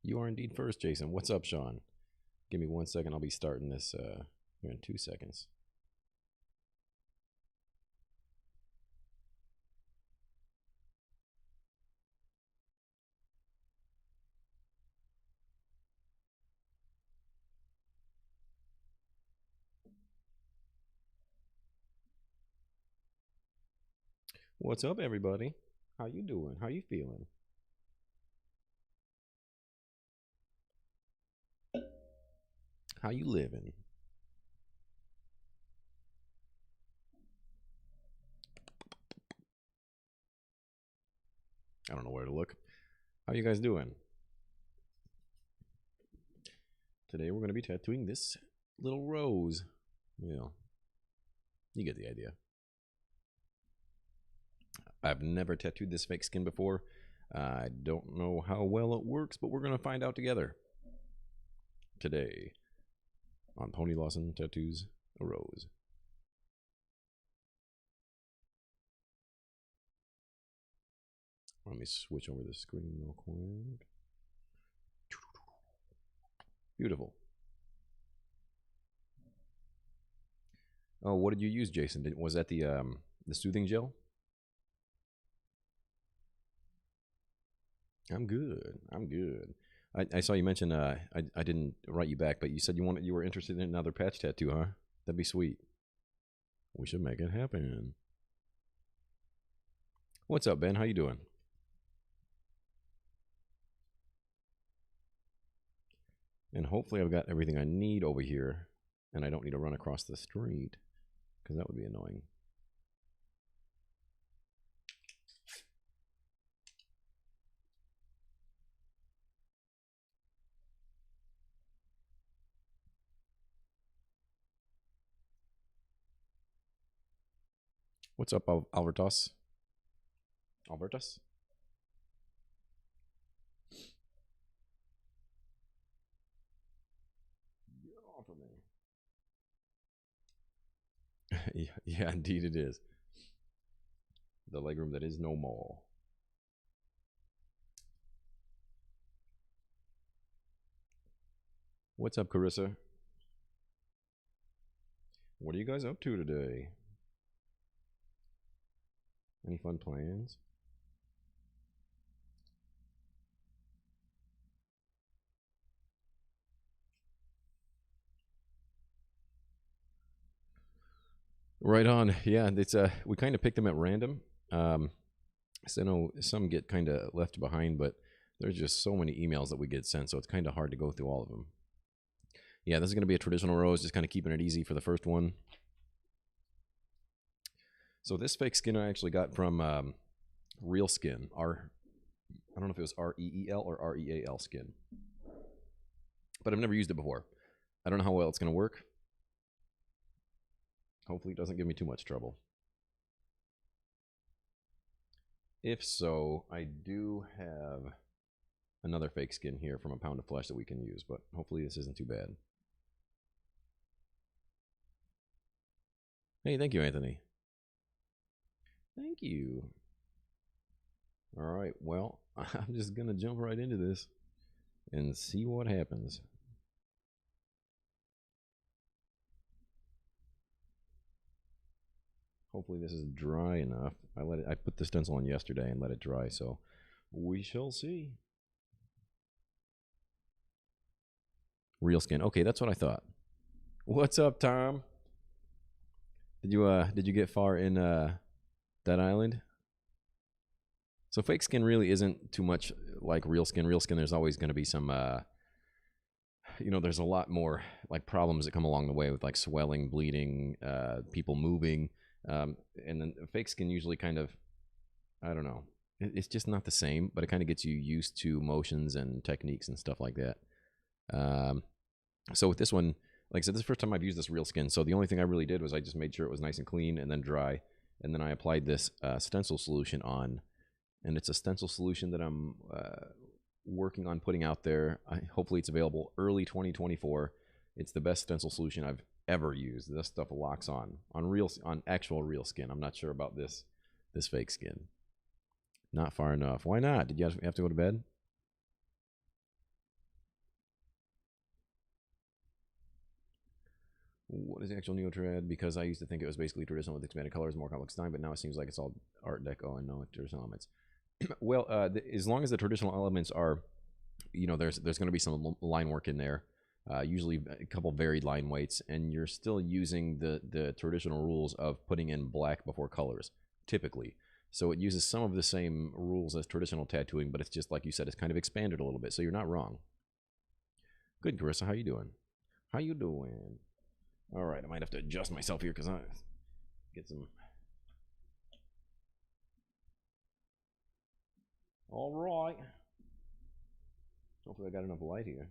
You are indeed first, Jason. What's up, Sean? Give me 1 second. I'll be starting this here in 2 seconds. What's up, everybody? How you doing? How you feeling? How you living? I don't know where to look. How you guys doing? Today we're going to be tattooing this little rose. Yeah, you get the idea. I've never tattooed this fake skin before. I don't know how well it works, but we're going to find out together. Today on Pony Lawson Tattoos a Rose. Let me switch over the screen real quick. Beautiful. Oh, what did you use, Jason? Was that the soothing gel? I'm good. I'm good. I saw you mention I didn't write you back, but you said you were interested in another patch tattoo, huh? That'd be sweet. We should make it happen. What's up, Ben? How you doing? And hopefully I've got everything I need over here, and I don't need to run across the street, because that would be annoying. What's up, Albertus? Albertus? Get off of me. Yeah, indeed it is. The legroom that is no more. What's up, Carissa? What are you guys up to today? Any fun plans? Right on. Yeah, it's we kind of picked them at random. So I know some get kind of left behind, but there's just so many emails that we get sent, so it's kind of hard to go through all of them. Yeah, this is going to be a traditional rose, just kind of keeping it easy for the first one. So this fake skin I actually got from Real Skin. I don't know if it was REEL or REAL skin, but I've never used it before. I don't know how well it's going to work. Hopefully it doesn't give me too much trouble. If so, I do have another fake skin here from a pound of flesh that we can use, but hopefully this isn't too bad. Hey, thank you, Anthony. Thank you. All right, well, I'm just going to jump right into this and see what happens. Hopefully this is dry enough. I put the stencil on yesterday and let it dry, so we shall see. Real skin. Okay, that's what I thought. What's up, Tom? Did you get far in that island? So fake skin really isn't too much like real skin. Real skin, there's always going to be some there's a lot more like problems that come along the way with like swelling, bleeding, people moving. And then fake skin usually kind of, I don't know, it's just not the same, but it kind of gets you used to motions and techniques and stuff like that. So with this one, like I said, this is the first time I've used this real skin. So the only thing I really did was I just made sure it was nice and clean and then dry. And then I applied this stencil solution on. And it's a stencil solution that I'm working on putting out there. Hopefully it's available early 2024. It's the best stencil solution I've ever used. This stuff locks on actual real skin. I'm not sure about this fake skin. Not far enough. Why not? Did you have to go to bed? What is the actual neo-trad? Because I used to think it was basically traditional with expanded colors, more complex design, but now it seems like it's all Art Deco and no traditional elements. Well, as long as the traditional elements are, you know, there's going to be some line work in there, usually a couple varied line weights, and you're still using the traditional rules of putting in black before colors, typically. So it uses some of the same rules as traditional tattooing, but it's just like you said, it's kind of expanded a little bit. So you're not wrong. Good, Carissa. How you doing? How you doing? All right, I might have to adjust myself here because I get some. All right. Hopefully I got enough light here.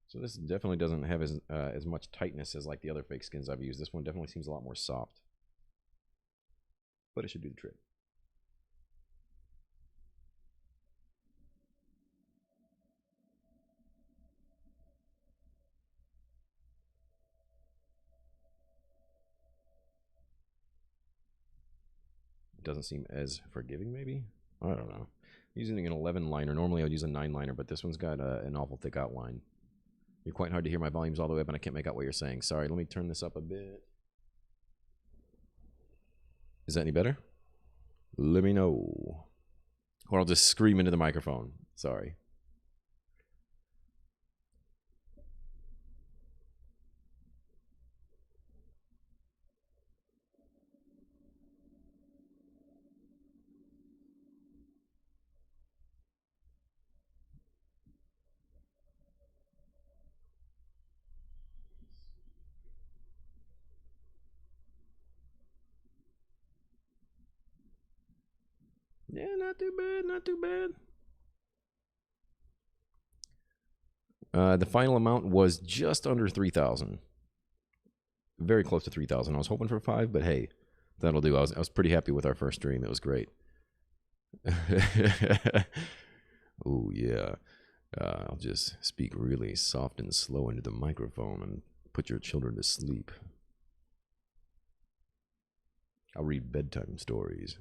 So this definitely doesn't have as much tightness as like the other fake skins I've used. This one definitely seems a lot more soft, but it should do the trick. It doesn't seem as forgiving, maybe? I don't know. I'm using an 11 liner. Normally I would use a 9 liner, but this one's got an awful thick outline. You're quite hard to hear. My volume's all the way up and I can't make out what you're saying. Sorry, let me turn this up a bit. Is that any better? Let me know. Or I'll just scream into the microphone. Sorry. Yeah, not too bad, not too bad. The final amount was just under 3,000. Very close to 3,000. I was hoping for 5, but hey, that'll do. I was pretty happy with our first stream. It was great. Oh, yeah. I'll just speak really soft and slow into the microphone and put your children to sleep. I'll read bedtime stories.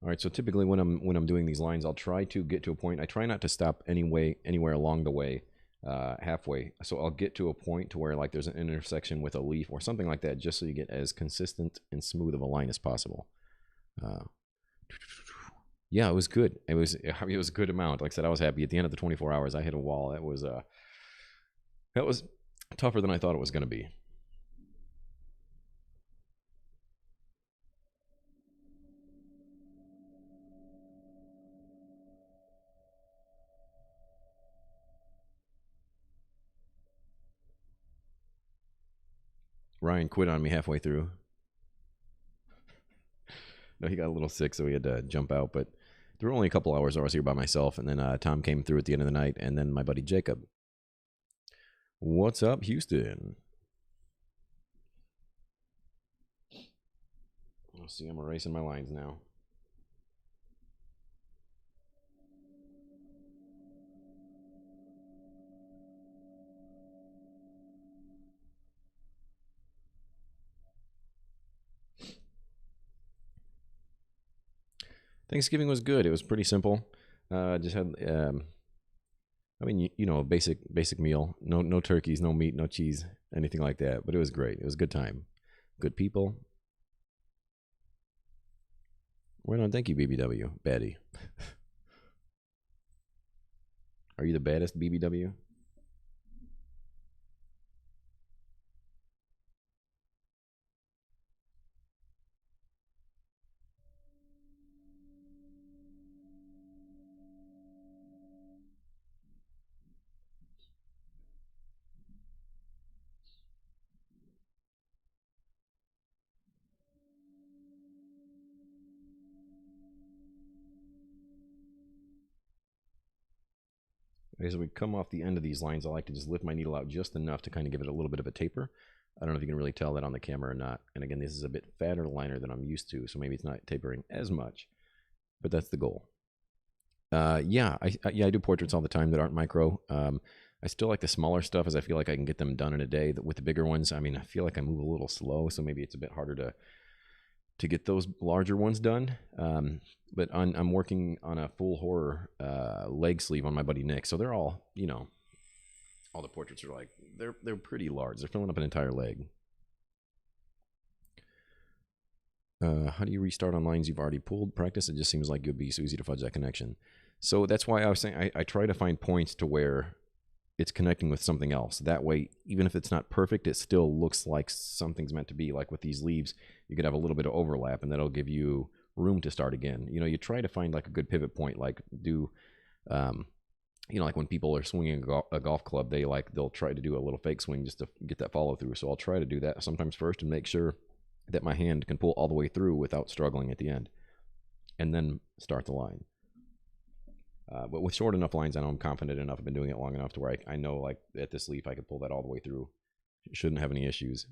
All right, so typically when I'm doing these lines, I'll try to get to a point. I try not to stop anywhere along the way, halfway. So I'll get to a point to where like there's an intersection with a leaf or something like that, just so you get as consistent and smooth of a line as possible. Yeah, it was good. It was a good amount. Like I said, I was happy. At the end of the 24 hours, I hit a wall. That was tougher than I thought it was going to be. Ryan quit on me halfway through. No, he got a little sick, so he had to jump out. But there were only a couple hours I was here by myself, and then Tom came through at the end of the night, and then my buddy Jacob. What's up, Houston? Let's see, I'm erasing my lines now. Thanksgiving was good. It was pretty simple. Just had, I mean, you know, a basic meal. No turkeys, no meat, no cheese, anything like that. But it was great. It was a good time. Good people. Right on. Thank you, BBW. Baddie. Are you the baddest, BBW? As we come off the end of these lines, I like to just lift my needle out just enough to kind of give it a little bit of a taper. I don't know if you can really tell that on the camera or not. And again, this is a bit fatter liner than I'm used to, so maybe it's not tapering as much, but that's the goal. Yeah, I do portraits all the time that aren't micro. I still like the smaller stuff, as I feel like I can get them done in a day. With the bigger ones, I mean, I feel like I move a little slow, so maybe it's a bit harder to get those larger ones done. But I'm working on a full horror leg sleeve on my buddy Nick, so they're all, you know, all the portraits are like they're pretty large. They're filling up an entire leg. How do you restart on lines you've already pulled? Practice. It just seems like it would be so easy to fudge that connection. So that's why I was saying I try to find points to where it's connecting with something else. That way, even if it's not perfect, it still looks like something's meant to be. Like with these leaves, you could have a little bit of overlap, and that'll give you room to start again. You know, you try to find like a good pivot point, like do, you know, like when people are swinging a golf club, they'll try to do a little fake swing just to get that follow through. So I'll try to do that sometimes first and make sure that my hand can pull all the way through without struggling at the end, and then start the line. But with short enough lines, I know I'm confident enough. I've been doing it long enough to where I know, like at this leaf, I could pull that all the way through. Shouldn't have any issues.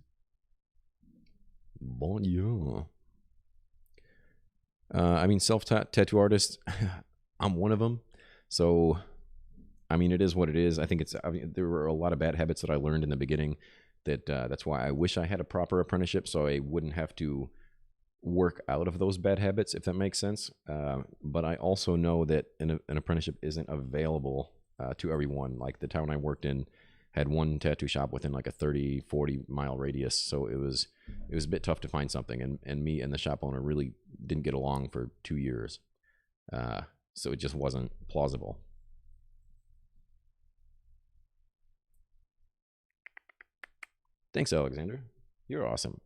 Bon yeah. I mean, self-tattoo artists, I'm one of them. So, I mean, it is what it is. I think there were a lot of bad habits that I learned in the beginning that's why I wish I had a proper apprenticeship so I wouldn't have to work out of those bad habits, if that makes sense. But I also know that an apprenticeship isn't available to everyone. Like the town I worked in had one tattoo shop within like a 30-40 mile radius, so it was a bit tough to find something, and me and the shop owner really didn't get along for 2 years, so it just wasn't plausible. Thanks, Alexander. You're awesome.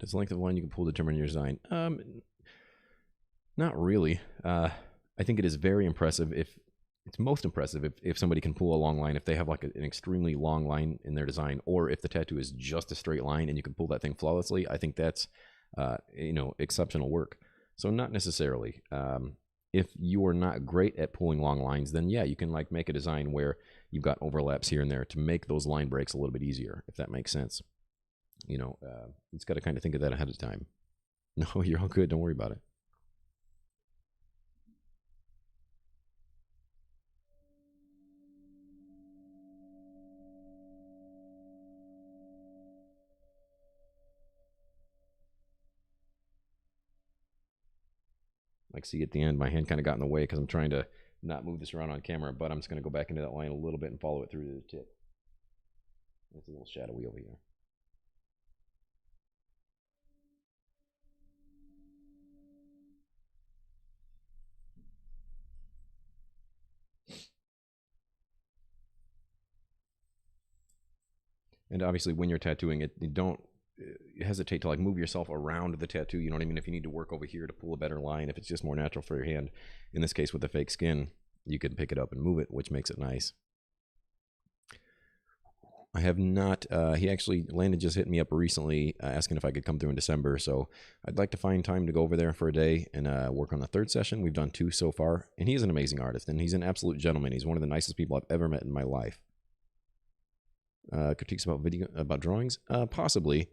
Does the length of line you can pull determine your design? Not really. I think it is very impressive it's most impressive if somebody can pull a long line, if they have like an extremely long line in their design, or if the tattoo is just a straight line and you can pull that thing flawlessly. I think that's, you know, exceptional work. So not necessarily. If you are not great at pulling long lines, then yeah, you can like make a design where you've got overlaps here and there to make those line breaks a little bit easier, if that makes sense. You know, it's got to kind of think of that ahead of time. No, you're all good. Don't worry about it. Like, see, at the end, my hand kind of got in the way because I'm trying to not move this around on camera, but I'm just going to go back into that line a little bit and follow it through to the tip. It's a little shadowy over here. And obviously, when you're tattooing it, you don't hesitate to like move yourself around the tattoo. You know what I mean? If you need to work over here to pull a better line, if it's just more natural for your hand, in this case with the fake skin, you can pick it up and move it, which makes it nice. I have not. He actually, Landon just hit me up recently asking if I could come through in December. So I'd like to find time to go over there for a day and work on the third session. We've done 2 so far, and he's an amazing artist, and he's an absolute gentleman. He's one of the nicest people I've ever met in my life. Critiques about drawings? Possibly.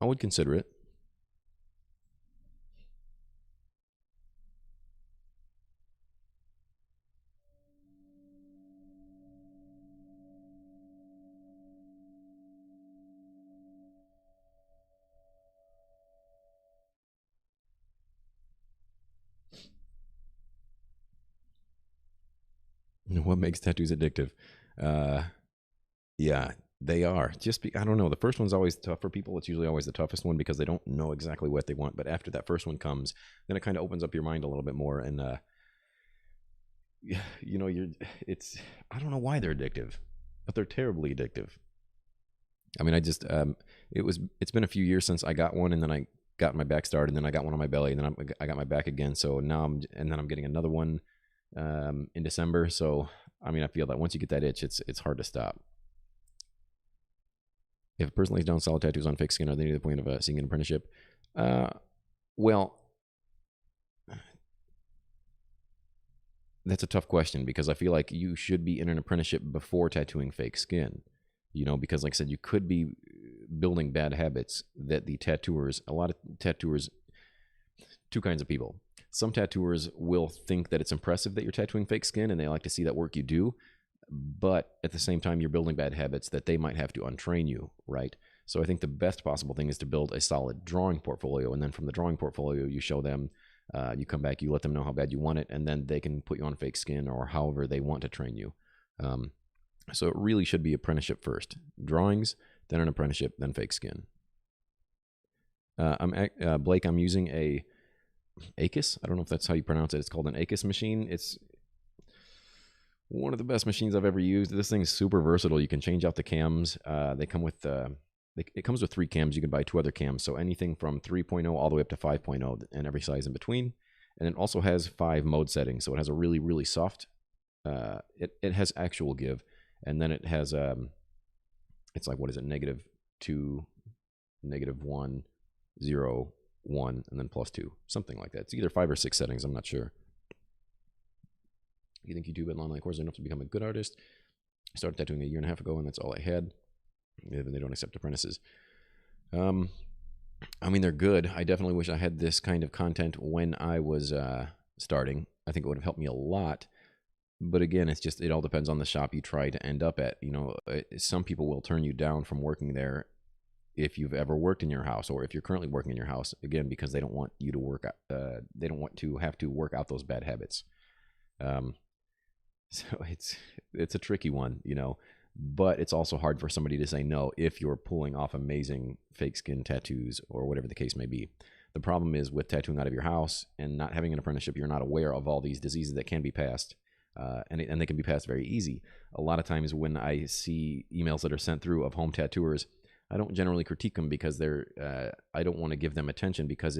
I would consider it. What makes tattoos addictive? Yeah, they are. I don't know. The first one's always tough for people. It's usually always the toughest one because they don't know exactly what they want. But after that first one comes, then it kind of opens up your mind a little bit more. And you know, I don't know why they're addictive, but they're terribly addictive. I mean, it's been a few years since I got one, and then I got my back started, and then I got one on my belly, and then I got my back again. So now and then I'm getting another one in December. So I mean, I feel that once you get that itch, it's hard to stop. If a person lays down solid tattoos on fake skin, are they near the point of seeing an apprenticeship? Well, that's a tough question because I feel like you should be in an apprenticeship before tattooing fake skin. Because like I said, you could be building bad habits that the tattooers, a lot of tattooers, two kinds of people. Some tattooers will think that it's impressive that you're tattooing fake skin and they like to see that work you do. But at the same time, you're building bad habits that they might have to untrain you, right? So I think the best possible thing is to build a solid drawing portfolio. And then from the drawing portfolio, you show them, you come back, you let them know how bad you want it, and then they can put you on fake skin or however they want to train you. So it really should be apprenticeship first. Drawings, then an apprenticeship, then fake skin. Blake, I'm using a ACUS. I don't know if that's how you pronounce it. It's called an ACUS machine. It's one of the best machines I've ever used. This thing's super versatile. You can change out the cams. They come with it comes with 3 cams. You can buy 2 other cams. So anything from 3.0 all the way up to 5.0 and every size in between. And it also has 5 mode settings. So it has a really, really soft, it has actual give. And then it has, it's like, what is it? -2, -1, 0, 1, and then +2. Something like that. It's either 5 or 6 settings. I'm not sure. You think YouTube and online courses are enough to become a good artist? I started tattooing a year and a half ago, and that's all I had. Even they don't accept apprentices. I mean, they're good. I definitely wish I had this kind of content when I was starting. I think it would have helped me a lot. But again, it all depends on the shop you try to end up at. Some people will turn you down from working there if you've ever worked in your house, or if you're currently working in your house, again, because they don't want you to work. They don't want to have to work out those bad habits. So it's a tricky one, but it's also hard for somebody to say no if you're pulling off amazing fake skin tattoos or whatever the case may be. The problem is with tattooing out of your house and not having an apprenticeship, you're not aware of all these diseases that can be passed, and they can be passed very easy. A lot of times when I see emails that are sent through of home tattooers, I don't generally critique them because I don't want to give them attention because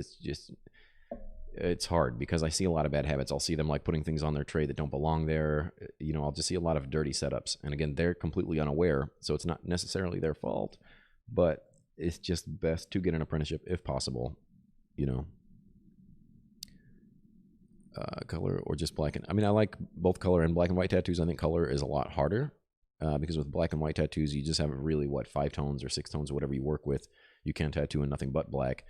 it's hard because I see a lot of bad habits. I'll see them like putting things on their tray that don't belong there. I'll just see a lot of dirty setups. And again, they're completely unaware, so it's not necessarily their fault, but it's just best to get an apprenticeship if possible, color or just black. I like both color and black and white tattoos. I think color is a lot harder because with black and white tattoos, you just have really 5 tones or 6 tones, whatever you work with. You can tattoo in nothing but black.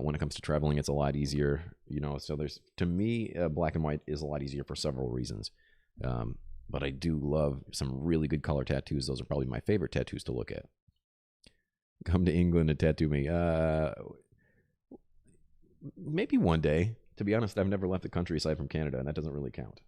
When it comes to traveling, it's a lot easier, so to me, black and white is a lot easier for several reasons. But I do love some really good color tattoos. Those are probably my favorite tattoos to look at. Come to England and tattoo me. Maybe one day. To be honest, I've never left the country aside from Canada, and that doesn't really count.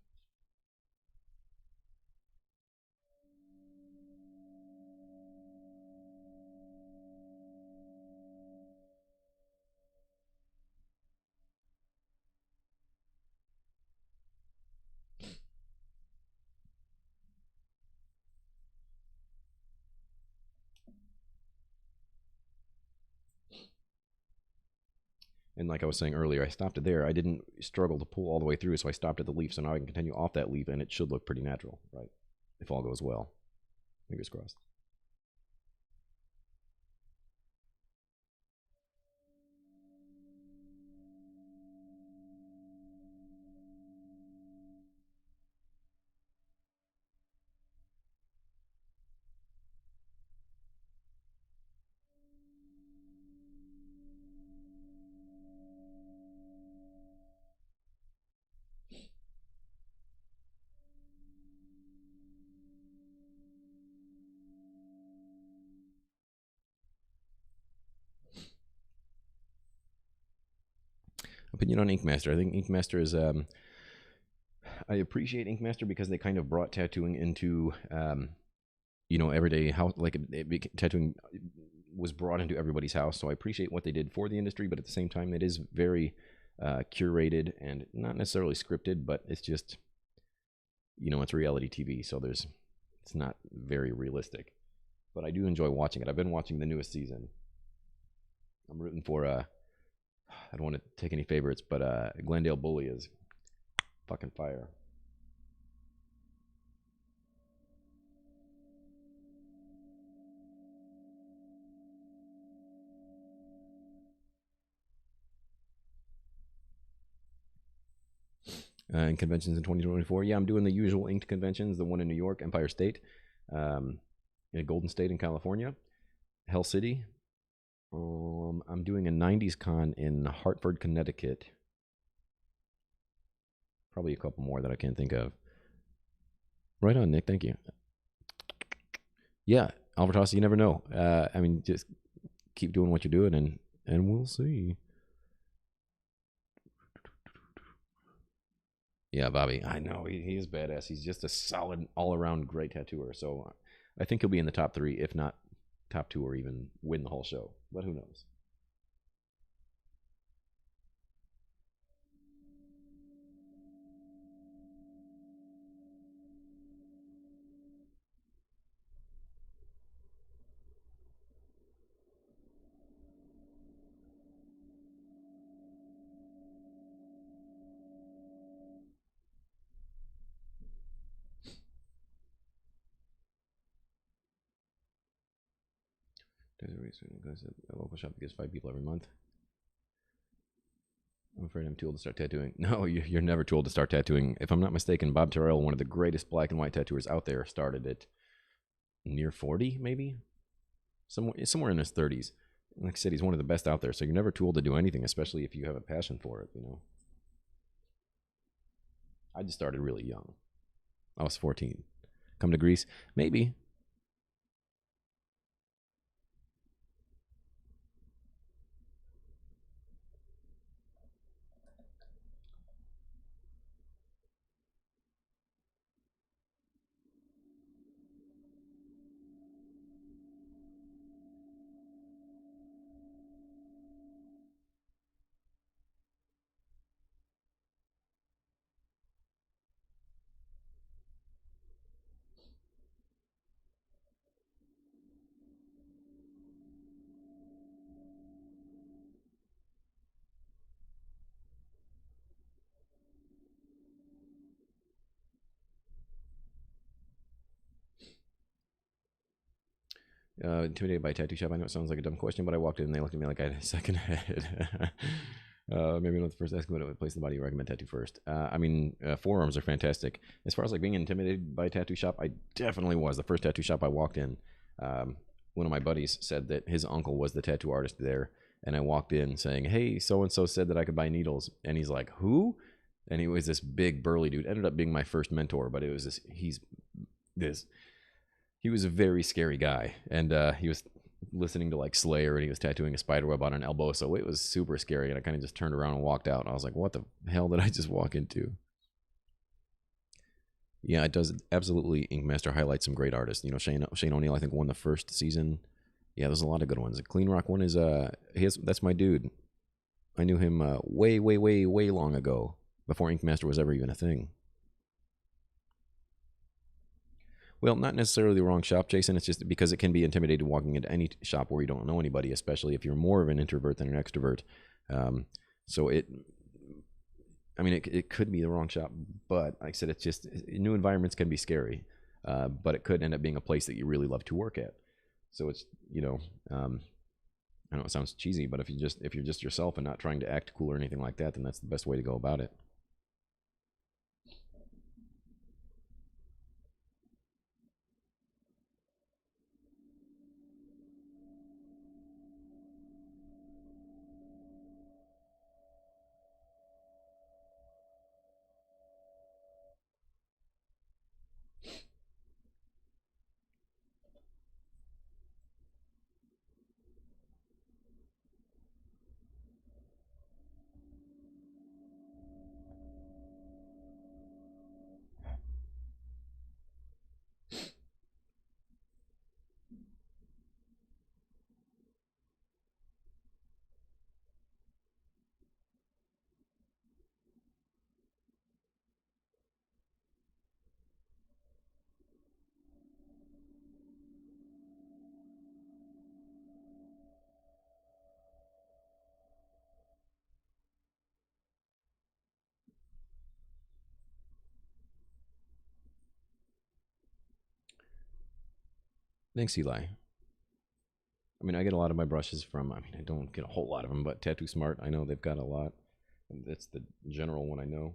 And like I was saying earlier, I stopped it there. I didn't struggle to pull all the way through, so I stopped at the leaf. So now I can continue off that leaf, and it should look pretty natural, right? If all goes well. Fingers crossed. Opinion on Inkmaster. I think Inkmaster is I appreciate Inkmaster because they kind of brought tattooing into everyday house, like tattooing was brought into everybody's house. So I appreciate what they did for the industry, but at the same time, it is very curated and not necessarily scripted, but it's just it's reality TV, so it's not very realistic. But I do enjoy watching it. I've been watching the newest season. I'm rooting for I don't want to take any favorites, but Glendale Bully is fucking fire. And conventions in 2024. Yeah, I'm doing the usual inked conventions. The one in New York, Empire State, in Golden State in California, Hell City. I'm doing a 90s con in Hartford, Connecticut. Probably a couple more that I can't think of. Right on, Nick. Thank you. Yeah, Albertos, you never know. I mean, just keep doing what you're doing, and we'll see. Yeah, Bobby, I know he is badass. He's just a solid, all-around great tattooer. So I think he'll be in the top 3, if not top 2, or even win the whole show. But who knows? There's a reason because a local shop gets 5 people every month. I'm afraid I'm too old to start tattooing. No, you're never too old to start tattooing. If I'm not mistaken, Bob Terrell, one of the greatest black and white tattooers out there, started at near 40, maybe? Somewhere in his 30s. Like I said, he's one of the best out there, so you're never too old to do anything, especially if you have a passion for it, you know? I just started really young. I was 14. Come to Greece? Maybe. Intimidated by a tattoo shop. I know it sounds like a dumb question, but I walked in and they looked at me like I had a second head. Maybe not the first asking what place in the body you recommend tattoo first. I mean, forearms are fantastic. As far as like being intimidated by a tattoo shop, I definitely was. The first tattoo shop I walked in, one of my buddies said that his uncle was the tattoo artist there, and I walked in saying, "Hey, so and so said that I could buy needles," and he's like, "Who?" And he was this big burly dude. Ended up being my first mentor, but it was this. He was a very scary guy, and he was listening to like Slayer, and he was tattooing a spider web on an elbow, so it was super scary. And I kind of just turned around and walked out, and I was like, what the hell did I just walk into? Yeah, it does absolutely. Inkmaster highlights some great artists. You know, Shane O'Neill, I think, won the first season. Yeah, there's a lot of good ones. The Clean Rock one is that's my dude. I knew him way long ago, before Inkmaster was ever even a thing. Well, not necessarily the wrong shop, Jason. It's just because it can be intimidating walking into any shop where you don't know anybody, especially if you're more of an introvert than an extrovert. So it could be the wrong shop, but like I said, it's just new environments can be scary, but it could end up being a place that you really love to work at. So it's I know it sounds cheesy, but if you're just yourself and not trying to act cool or anything like that, then that's the best way to go about it. Thanks, Eli. I mean, I get a lot of my brushes from, I mean, I don't get a whole lot of them, but Tattoo Smart, I know they've got a lot. That's the general one I know.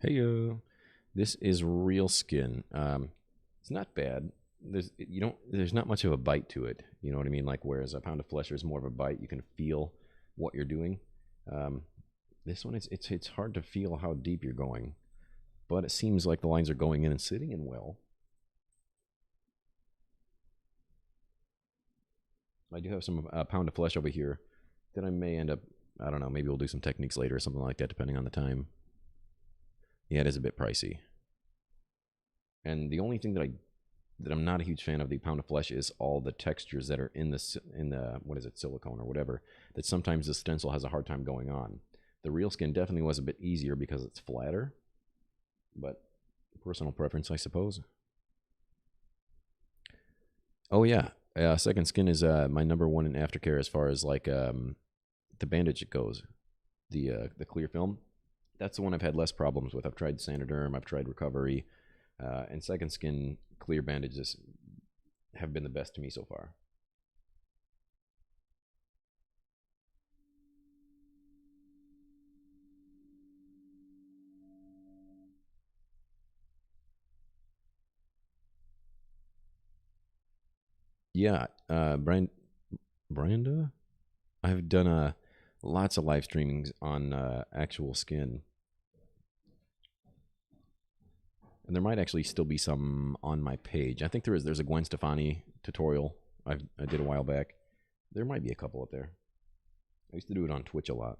Hey, this is real skin. It's not bad. There's not much of a bite to it. You know what I mean? Like whereas a pound of flesh is more of a bite. You can feel what you're doing. Um, this one it's hard to feel how deep you're going, but it seems like the lines are going in and sitting in well. I do have some pound of flesh over here that I may end up. I don't know. Maybe we'll do some techniques later or something like that, depending on the time. Yeah, it is a bit pricey. And the only thing that I'm not a huge fan of the pound of flesh is all the textures that are in the what is it, silicone or whatever, that sometimes the stencil has a hard time going on. The real skin definitely was a bit easier because it's flatter, but personal preference, I suppose. Oh yeah, second skin is my number one in aftercare as far as like the bandage it goes. The clear film. That's the one I've had less problems with. I've tried Sanoderm, I've tried Recovery, and second skin clear bandages have been the best to me so far. Yeah, Branda, I've done lots of live streamings on actual skin, and there might actually still be some on my page. I think there is. There's a Gwen Stefani tutorial I did a while back. There might be a couple up there. I used to do it on Twitch a lot.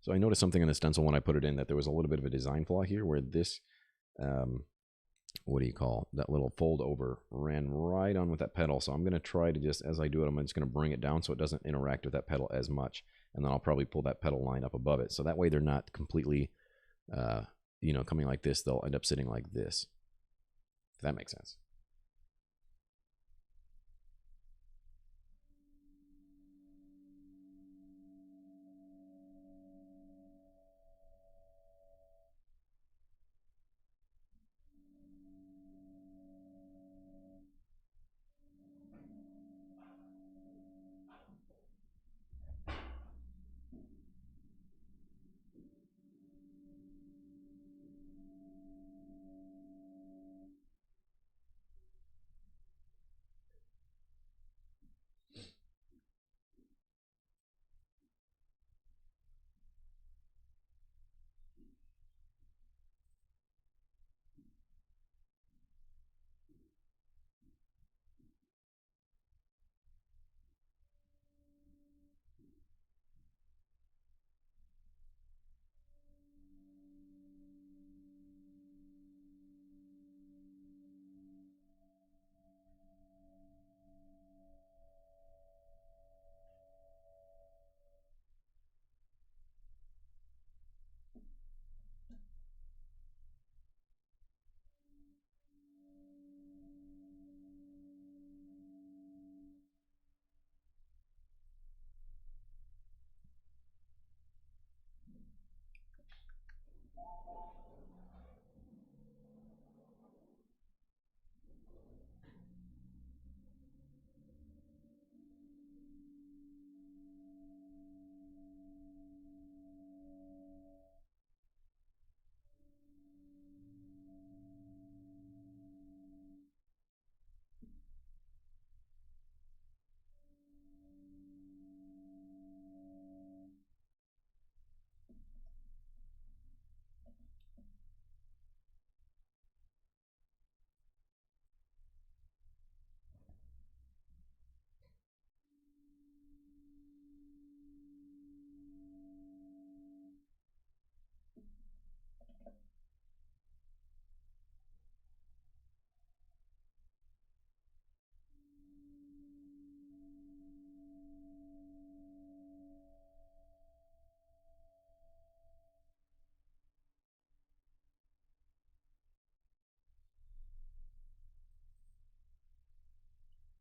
So I noticed something in the stencil when I put it in, that there was a little bit of a design flaw here, where this, what do you call that little fold over, ran right on with that petal. So I'm going to try to just, as I do it, I'm just going to bring it down so it doesn't interact with that petal as much. And then I'll probably pull that petal line up above it. So that way they're not completely, coming like this. They'll end up sitting like this. If that makes sense.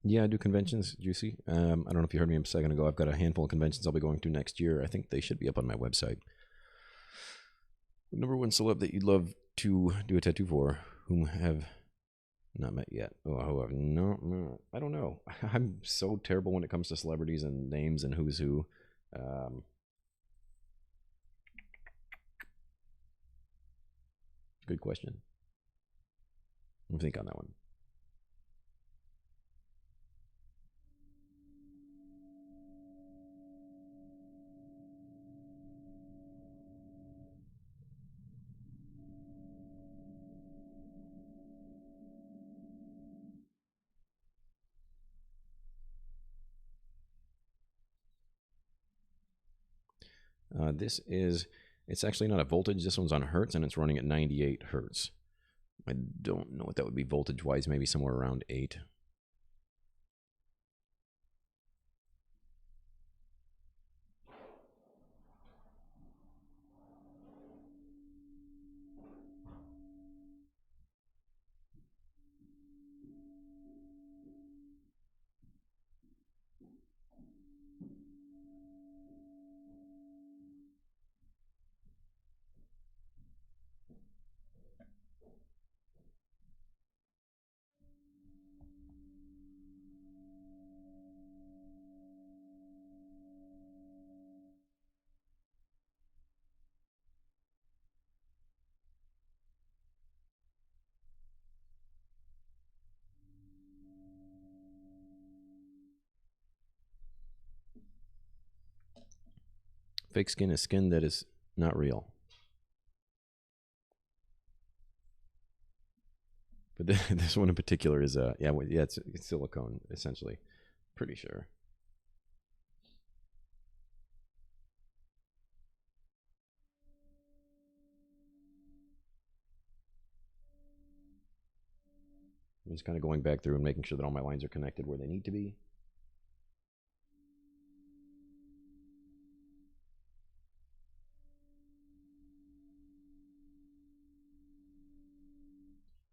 Yeah, I do conventions, Juicy. I don't know if you heard me a second ago. I've got a handful of conventions I'll be going to next year. I think they should be up on my website. Number one celeb that you'd love to do a tattoo for, whom have not met yet. Oh, who have not met. I don't know. I'm so terrible when it comes to celebrities and names and who's who. Um, Good question. Let me think on that one. It's actually not a voltage. This one's on hertz, and it's running at 98 hertz. I don't know what that would be voltage-wise, maybe somewhere around 8. Fake skin is skin that is not real. But this one in particular is it's silicone essentially. Pretty sure. I'm just kind of going back through and making sure that all my lines are connected where they need to be.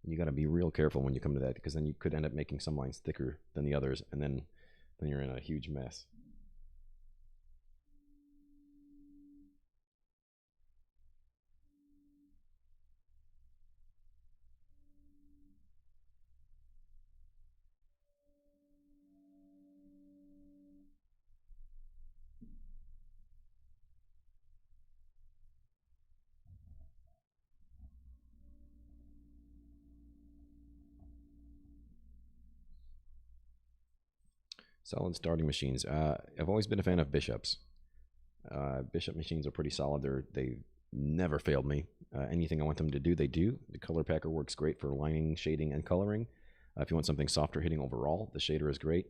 You got to be real careful when you come to that, because then you could end up making some lines thicker than the others, and then you're in a huge mess. Solid starting machines. I've always been a fan of Bishops. Bishop machines are pretty solid. They never failed me. Anything I want them to do, they do. The color packer works great for lining, shading, and coloring. If you want something softer hitting overall, the shader is great.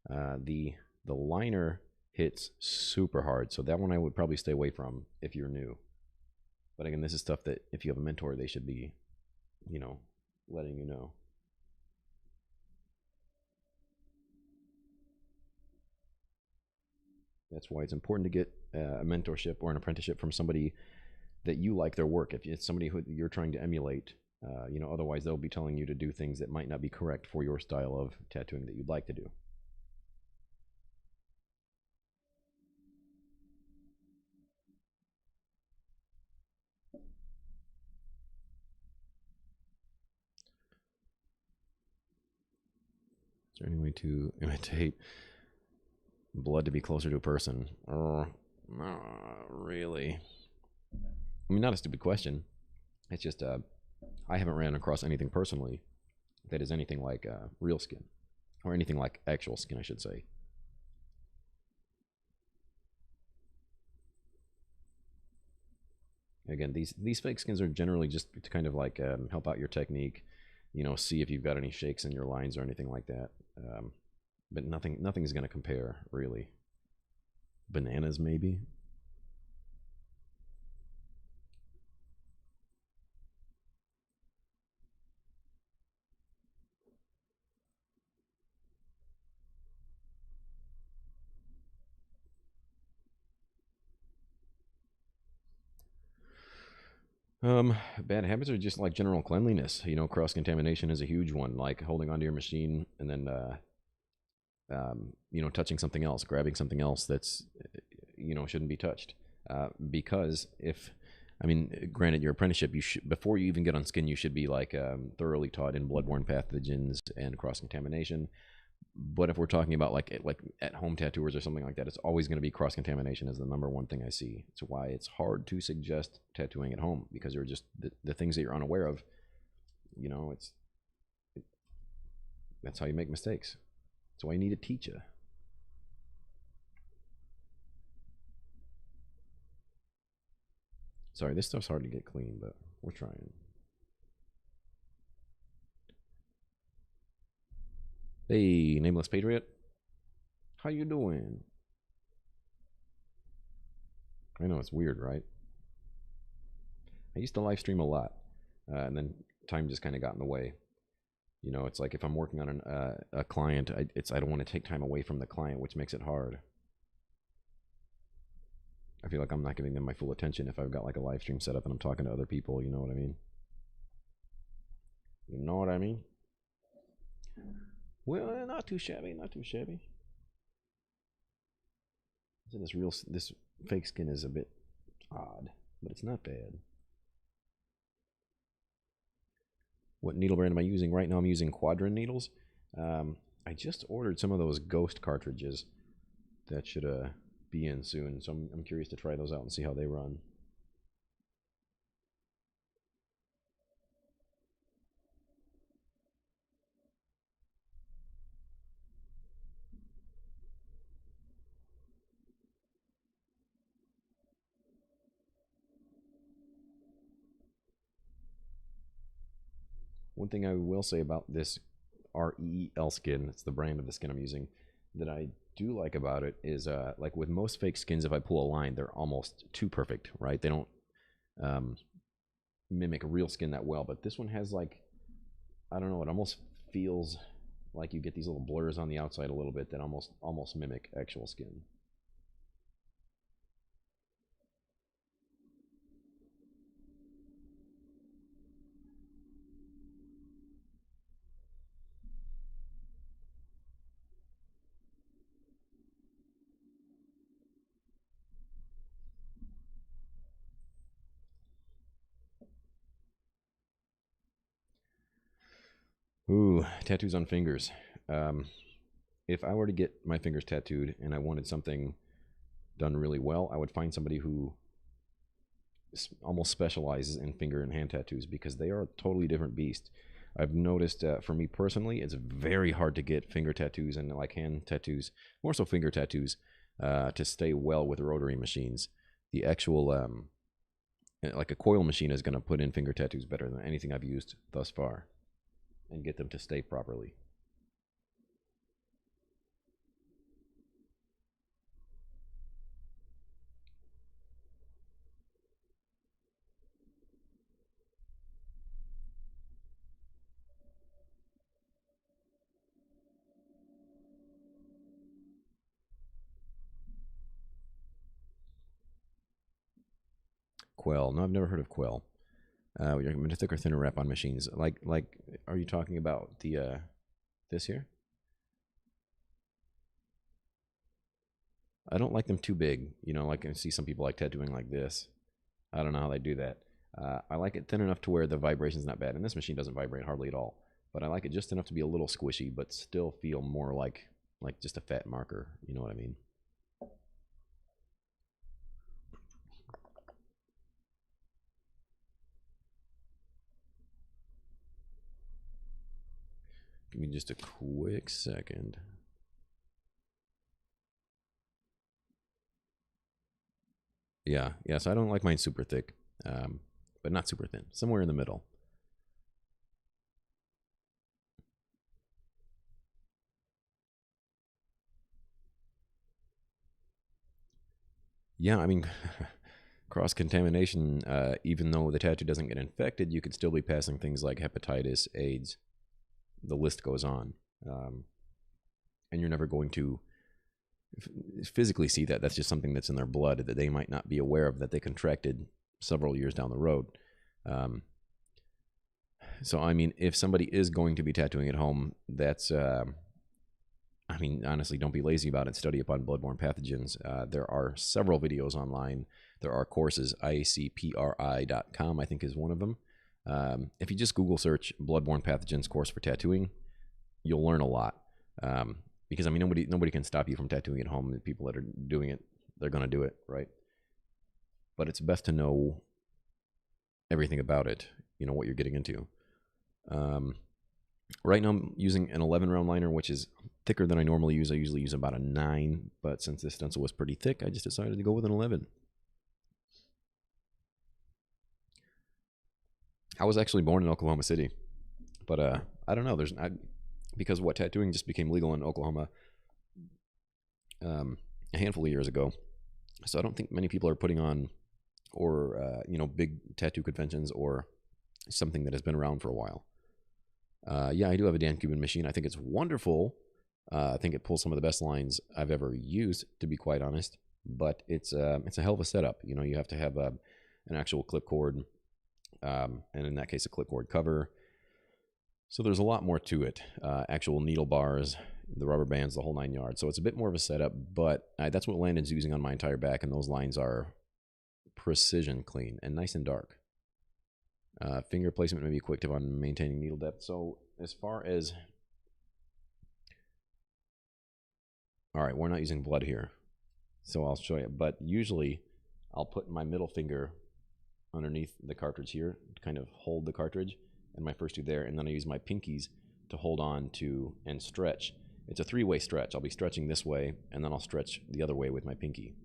The liner hits super hard, so that one I would probably stay away from if you're new. But again, this is stuff that if you have a mentor, they should be, letting you know. That's why it's important to get a mentorship or an apprenticeship from somebody that you like their work. If it's somebody who you're trying to emulate, otherwise they'll be telling you to do things that might not be correct for your style of tattooing that you'd like to do. Is there any way to imitate blood to be closer to a person? Really? I mean, not a stupid question. It's just I haven't ran across anything personally that is anything like real skin, or anything like actual skin, I should say. Again, these fake skins are generally just to kind of like help out your technique, see if you've got any shakes in your lines or anything like that. But nothing's going to compare, really. Bananas, maybe? Bad habits are just like general cleanliness. Cross contamination is a huge one, like holding onto your machine and then touching something else, grabbing something else that's shouldn't be touched. Because granted, your apprenticeship, before you even get on skin, you should be like thoroughly taught in bloodborne pathogens and cross contamination. But if we're talking about like at home tattooers or something like that, it's always going to be cross contamination is the number one thing I see. It's why it's hard to suggest tattooing at home, because they're just the things that you're unaware of. You know, that's how you make mistakes. That's why you need a teacher. Sorry, this stuff's hard to get clean, but we're trying. Hey, Nameless Patriot. How you doing? I know it's weird, right? I used to live stream a lot, and then time just kind of got in the way. You know, it's like if I'm working on a client, I don't want to take time away from the client, which makes it hard. I feel like I'm not giving them my full attention if I've got like a live stream set up and I'm talking to other people. You know what I mean? You know what I mean? Well, not too shabby, not too shabby. So this fake skin is a bit odd, but it's not bad. What needle brand am I using? Right now I'm using Quadrant needles. I just ordered some of those Ghost cartridges that should be in soon, so I'm curious to try those out and see how they run. One thing I will say about this REL skin, it's the brand of the skin I'm using, that I do like about it is like with most fake skins, if I pull a line, they're almost too perfect, right? They don't mimic real skin that well, but this one has like, I don't know, it almost feels like you get these little blurs on the outside a little bit that almost mimic actual skin. Ooh, tattoos on fingers. If I were to get my fingers tattooed and I wanted something done really well, I would find somebody who almost specializes in finger and hand tattoos, because they are a totally different beast. I've noticed for me personally, it's very hard to get finger tattoos and like hand tattoos, more so finger tattoos, to stay well with rotary machines. The actual, like a coil machine is going to put in finger tattoos better than anything I've used thus far and get them to stay properly. Quell. No, I've never heard of Quell. You're recommend a thicker, thinner wrap on machines. Like, are you talking about the this here? I don't like them too big. You know, like I see some people like tattooing like this. I don't know how they do that. I like it thin enough to where the vibration's not bad, and this machine doesn't vibrate hardly at all. But I like it just enough to be a little squishy, but still feel more like just a fat marker. You know what I mean? Give me just a quick second. Yeah, so I don't like mine super thick, but not super thin. Somewhere in the middle. Yeah, I mean, cross contamination. Even though the tattoo doesn't get infected, you could still be passing things like hepatitis, AIDS. The list goes on, and you're never going to physically see that. That's just something that's in their blood that they might not be aware of, that they contracted several years down the road. So I mean, if somebody is going to be tattooing at home, that's I mean, honestly, don't be lazy about it. Study up on bloodborne pathogens. There are several videos online. There are courses. IACPRI.com, I think, is one of them. If you just Google search bloodborne pathogens course for tattooing, you'll learn a lot. Because I mean, nobody can stop you from tattooing at home. The people that are doing it, they're gonna do it, right? But it's best to know everything about it. You know what you're getting into. Right now I'm using an 11 round liner, which is thicker than I normally use. I usually use about a 9, but since this stencil was pretty thick, I just decided to go with an 11. I was actually born in Oklahoma City, but I don't know. Because what, tattooing just became legal in Oklahoma a handful of years ago. So I don't think many people are putting on or big tattoo conventions or something that has been around for a while. Yeah, I do have a Dan Cuban machine. I think it's wonderful. I think it pulls some of the best lines I've ever used, to be quite honest. But it's a hell of a setup. You know, you have to have an actual clip cord, and in that case, a clip cord cover. So there's a lot more to it. Actual needle bars, the rubber bands, the whole 9 yards. So it's a bit more of a setup, but that's what Landon's using on my entire back, and those lines are precision clean and nice and dark. Finger placement may be quick tip on maintaining needle depth. So as far as, all right, we're not using blood here, so I'll show you. But usually I'll put my middle finger underneath the cartridge here to kind of hold the cartridge, and my first two there, and then I use my pinkies to hold on to and stretch. It's a 3-way stretch. I'll be stretching this way, and then I'll stretch the other way with my pinky,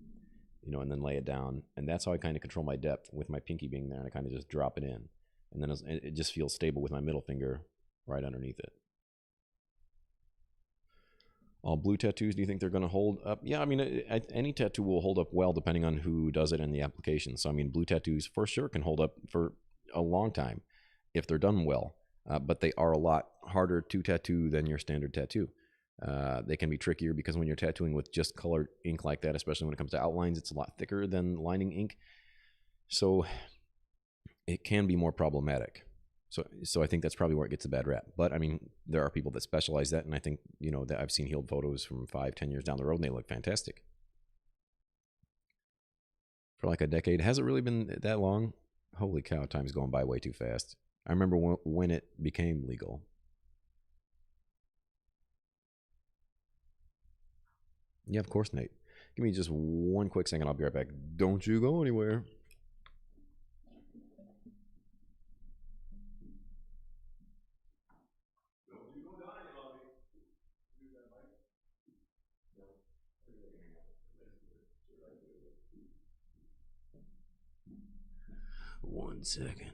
and then lay it down. And that's how I kind of control my depth, with my pinky being there, and I kind of just drop it in. And then it just feels stable with my middle finger right underneath it. All blue tattoos, do you think they're going to hold up? Yeah, I mean, any tattoo will hold up well depending on who does it and the application. So, I mean, blue tattoos for sure can hold up for a long time if they're done well. But they are a lot harder to tattoo than your standard tattoo. They can be trickier because when you're tattooing with just colored ink like that, especially when it comes to outlines, it's a lot thicker than lining ink. So it can be more problematic. So I think that's probably where it gets a bad rap. But I mean, there are people that specialize that, and I think, that I've seen healed photos from 5-10 years down the road, and they look fantastic. For like a decade. Has it really been that long? Holy cow, time's going by way too fast. I remember when it became legal. Yeah, of course, Nate. Give me just one quick second. I'll be right back. Don't you go anywhere. One second.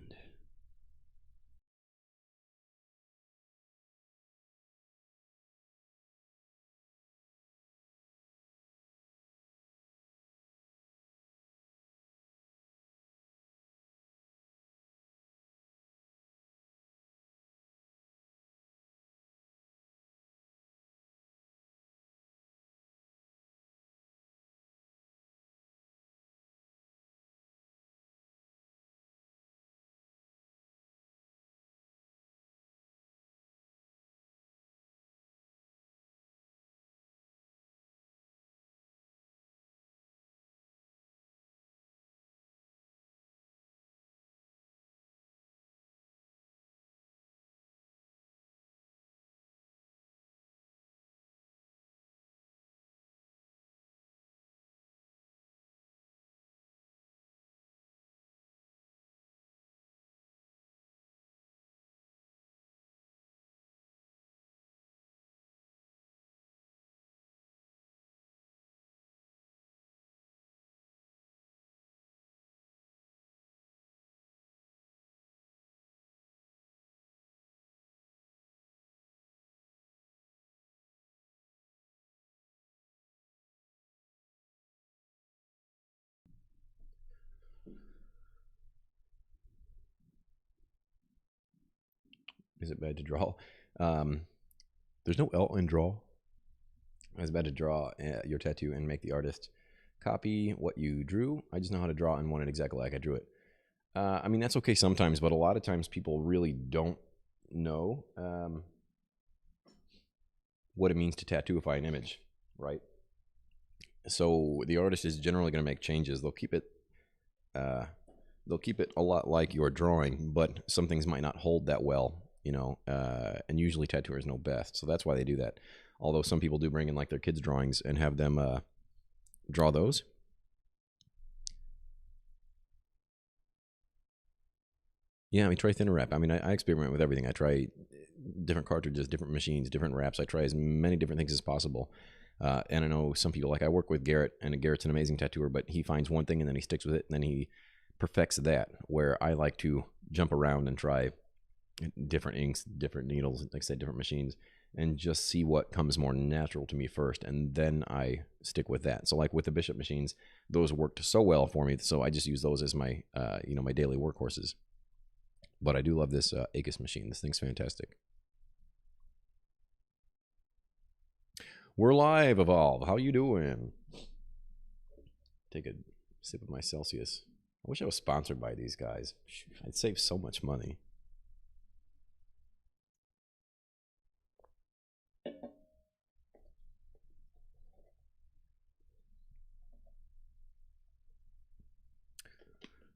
Is it bad to draw? There's no L in draw. It's bad to draw your tattoo and make the artist copy what you drew. I just know how to draw and want it exactly like I drew it. I mean, that's okay sometimes, but a lot of times people really don't know what it means to tattooify an image, right? So the artist is generally going to make changes. They'll keep it a lot like your drawing, but some things might not hold that well, and usually tattooers know best, so that's why they do that. Although some people do bring in like their kids' drawings and have them draw those. Yeah, I mean, try thinner wrap. I mean, I experiment with everything. I try different cartridges, different machines, different wraps. I try as many different things as possible. And I know some people, like I work with Garrett, and Garrett's an amazing tattooer, but he finds one thing and then he sticks with it, and then he perfects that, where I like to jump around and try different inks, different needles, like I said, different machines, and just see what comes more natural to me first, and then I stick with that. So like with the Bishop machines, those worked so well for me, so I just use those as my my daily workhorses. But I do love this Acus machine. This thing's fantastic. We're live, Evolve. How you doing? Take a sip of my Celsius. I wish I was sponsored by these guys. I'd save so much money.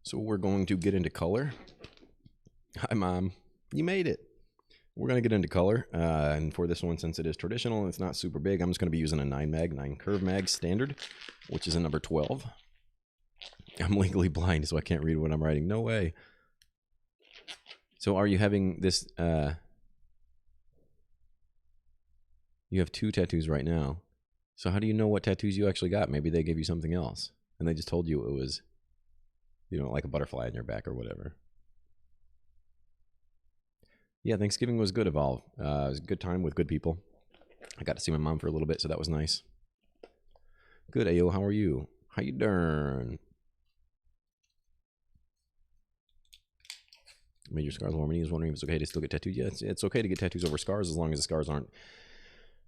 So we're going to get into color. Hi, Mom. You made it. We're going to get into color. And for this one, since it is traditional and it's not super big, I'm just going to be using a 9 curve mag standard, which is a number 12. I'm legally blind, so I can't read what I'm writing. No way. So are you having this... you have 2 tattoos right now. So how do you know what tattoos you actually got? Maybe they gave you something else, and they just told you it was, like a butterfly on your back or whatever. Yeah, Thanksgiving was good, Evolve. It was a good time with good people. I got to see my mom for a little bit, so that was nice. Good, Ayo. How are you? How you doing? Major scars. Harmony is wondering if it's okay to still get tattoos. Yeah, it's okay to get tattoos over scars as long as the scars aren't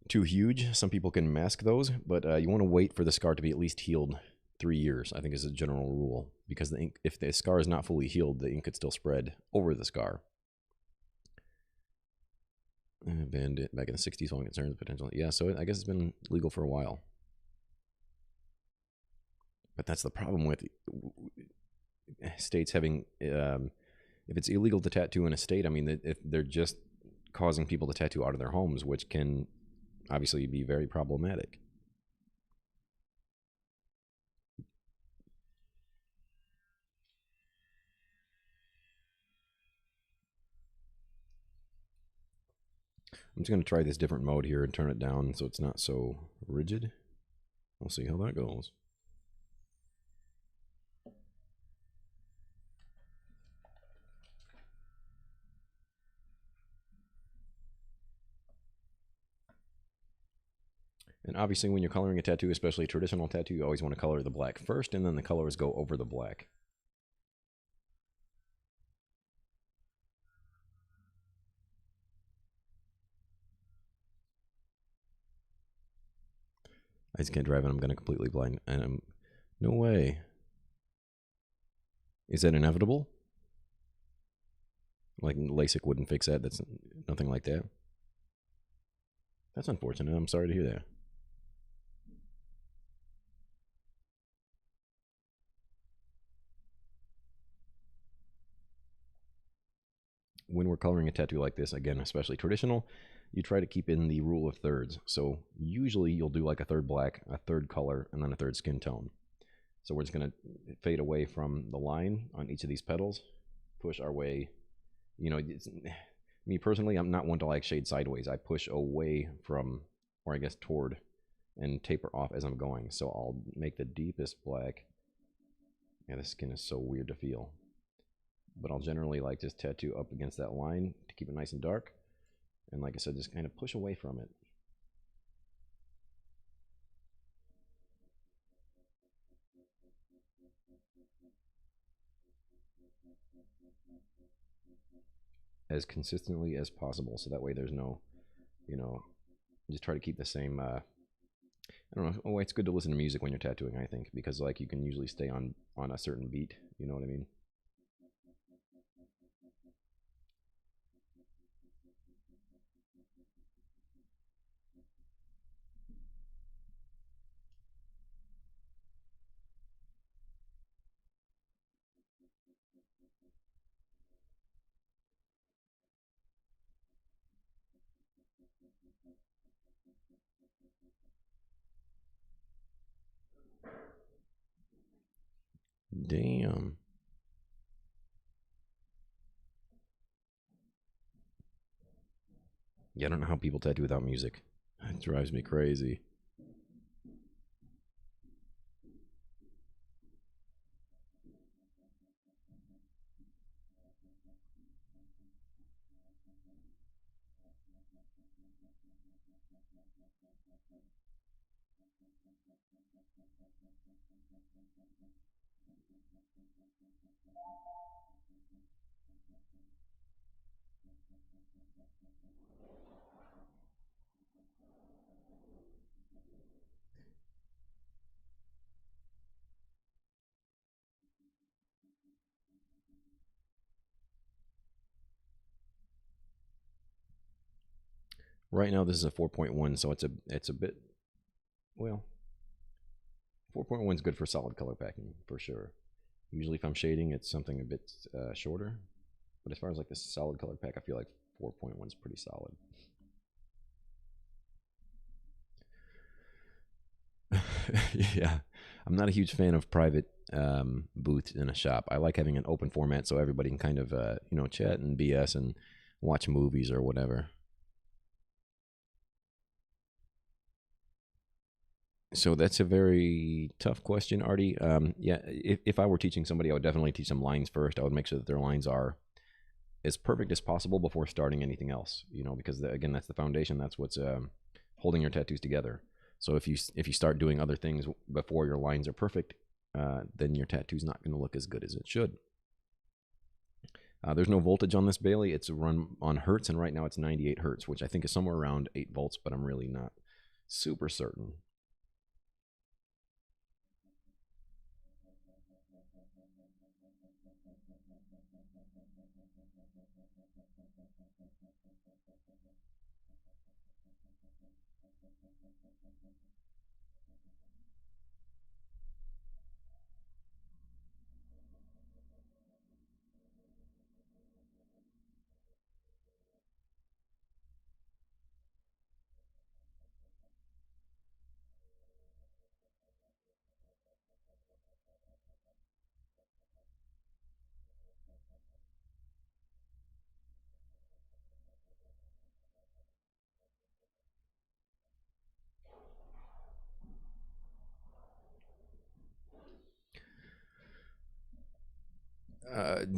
too huge. Some people can mask those, but you want to wait for the scar to be at least healed 3 years, I think, is a general rule, because the ink, if the scar is not fully healed, the ink could still spread over the scar. Banned it back in the 60s following concerns potentially. Yeah, so I guess it's been legal for a while. But that's the problem with states having, if it's illegal to tattoo in a state, I mean, if they're just causing people to tattoo out of their homes, which can obviously be very problematic. I'm just going to try this different mode here and turn it down so it's not so rigid. We'll see how that goes. And obviously when you're coloring a tattoo, especially a traditional tattoo, you always want to color the black first, and then the colors go over the black. I just can't drive and I'm going to completely blind. And I'm... No way. Is that inevitable? Like LASIK wouldn't fix that? That's nothing like that. That's unfortunate. I'm sorry to hear that. When we're coloring a tattoo like this, again, especially traditional, you try to keep in the rule of thirds. So usually you'll do like a third black, a third color, and then a third skin tone. So we're just going to fade away from the line on each of these petals, push our way. Me personally, I'm not one to like shade sideways. I push away from, or I guess toward, and taper off as I'm going. So I'll make the deepest black. Yeah, the skin is so weird to feel. But I'll generally like just tattoo up against that line to keep it nice and dark. And like I said, just kind of push away from it. As consistently as possible, so that way there's no, just try to keep the same, I don't know. Oh, it's good to listen to music when you're tattooing, I think, because like you can usually stay on a certain beat, you know what I mean? Damn. Yeah, I don't know how people tattoo without music. It drives me crazy. Right now, this is a 4.1, so it's a bit well. 4.1 is good for solid color packing for sure. Usually, if I'm shading, it's something a bit shorter. But as far as like the solid color pack, I feel like 4.1 is pretty solid. Yeah, I'm not a huge fan of private booths in a shop. I like having an open format so everybody can kind of chat and BS and watch movies or whatever. So that's a very tough question, Artie. Yeah, if I were teaching somebody, I would definitely teach them lines first. I would make sure that their lines are as perfect as possible before starting anything else. Because again, that's the foundation. That's what's holding your tattoos together. So if you start doing other things before your lines are perfect, then your tattoo's not going to look as good as it should. There's no voltage on this Bailey. It's run on hertz, and right now it's 98 hertz, which I think is somewhere around 8 volts, but I'm really not super certain.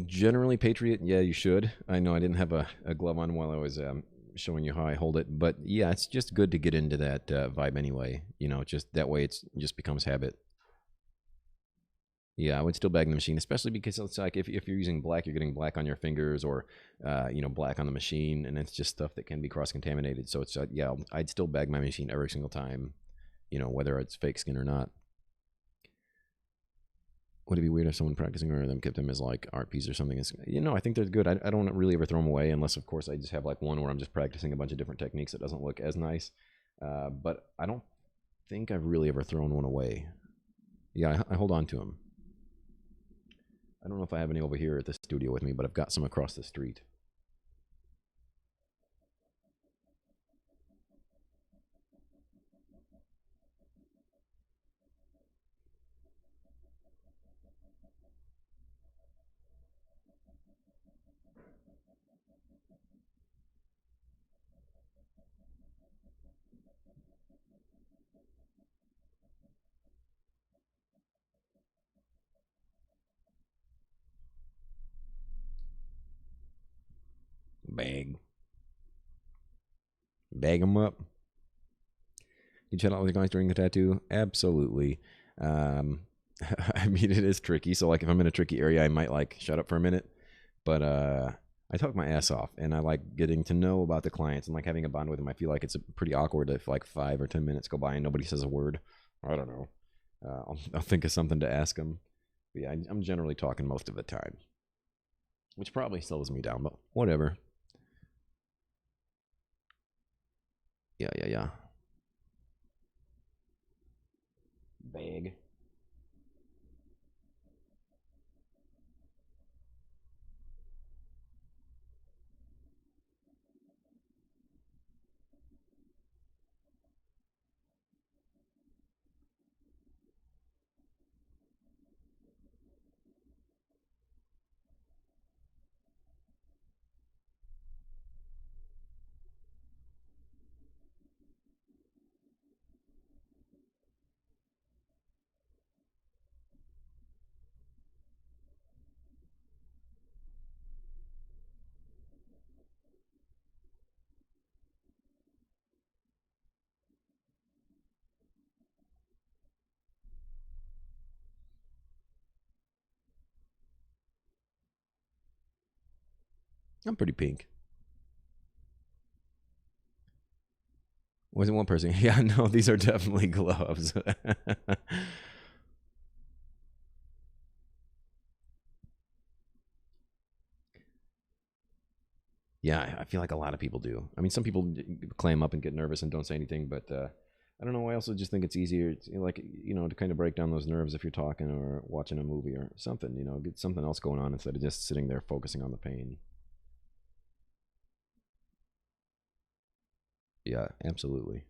Generally, Patriot, yeah, you should. I know I didn't have a glove on while I was showing you how I hold it, but yeah, it's just good to get into that vibe anyway. Just that way it just becomes habit. Yeah, I would still bag the machine, especially because it's like if you're using black, you're getting black on your fingers or black on the machine, and it's just stuff that can be cross contaminated. So it's yeah, I'd still bag my machine every single time, whether it's fake skin or not. Would it be weird if someone practicing or them kept them as like art piece or something? I think they're good. I don't really ever throw them away unless, of course, I just have like one where I'm just practicing a bunch of different techniques that doesn't look as nice. But I don't think I've really ever thrown one away. Yeah, I hold on to them. I don't know if I have any over here at the studio with me, but I've got some across the street. Bag, bag them up. You chat out with your guys during the tattoo? Absolutely. Um, I mean, it is tricky. So, like, if I'm in a tricky area, I might like shut up for a minute. But I talk my ass off, and I like getting to know about the clients and like having a bond with them. I feel like it's pretty awkward if like 5 or 10 minutes go by and nobody says a word. I don't know. I'll think of something to ask them. But yeah, I'm generally talking most of the time, which probably slows me down, but whatever. Yeah, yeah, yeah. Bag. I'm pretty pink. Wasn't one person. Yeah, no, these are definitely gloves. Yeah, I feel like a lot of people do. I mean, some people clam up and get nervous and don't say anything, but I don't know. I also just think it's easier, like, to kind of break down those nerves if you're talking or watching a movie or something. Get something else going on instead of just sitting there focusing on the pain. Yeah, absolutely.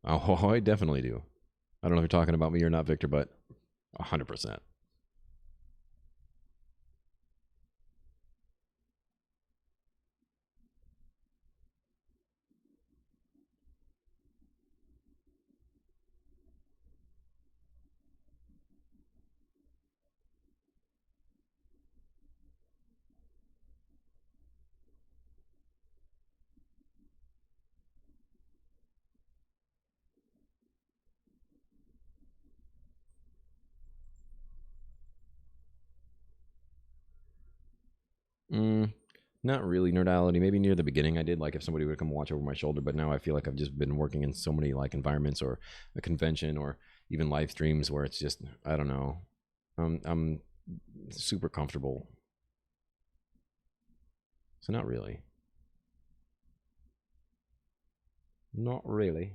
Oh, I definitely do. I don't know if you're talking about me or not, Victor, but 100%. Mm, not really nerdality. Maybe near the beginning I did, like if somebody would come watch over my shoulder. But now I feel like I've just been working in so many like environments or a convention or even live streams where it's just I don't know. I'm super comfortable. So not really. Not really.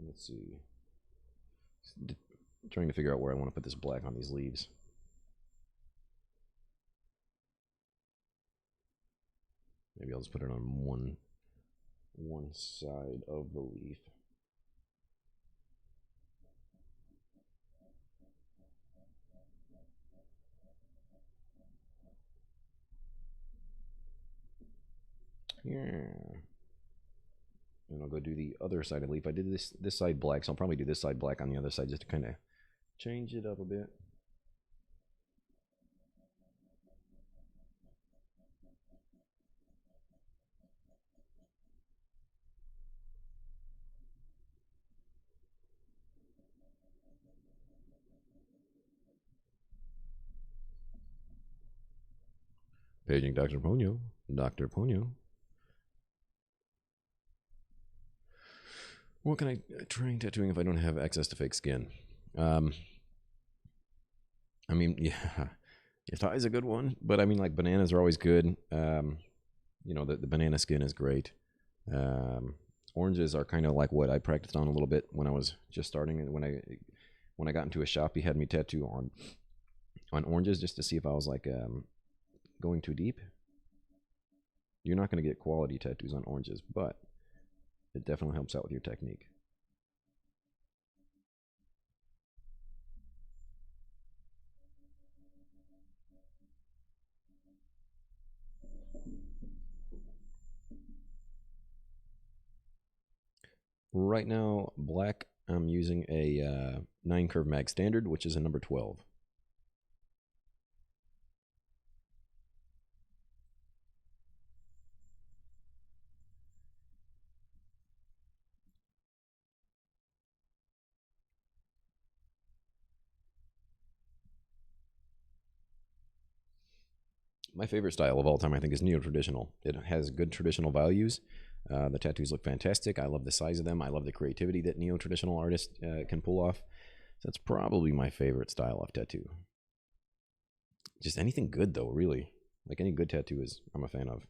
Let's see. Trying to figure out where I want to put this black on these leaves. Maybe I'll just put it on one side of the leaf. Yeah. And I'll go do the other side of the leaf. I did this side black, so I'll probably do this side black on the other side just to kind of change it up a bit. Paging Dr. Ponyo. Dr. Ponyo. What can I trying tattooing if I don't have access to fake skin? Um, I mean, yeah, your is a good one, but I mean, like bananas are always good. The banana skin is great. Um, Oranges are kind of like what I practiced on a little bit when I was just starting, and when I got into a shop, he had me tattoo on oranges just to see if I was like going too deep. You're not going to get quality tattoos on oranges, but it definitely helps out with your technique. Right now, black, I'm using a 9 curve mag standard, which is a number 12. My favorite style of all time, I think, is neo-traditional. It has good traditional values. The tattoos look fantastic. I love the size of them. I love the creativity that neo-traditional artists can pull off. So that's probably my favorite style of tattoo. Just anything good though, really. Like any good tattoo is I'm a fan of.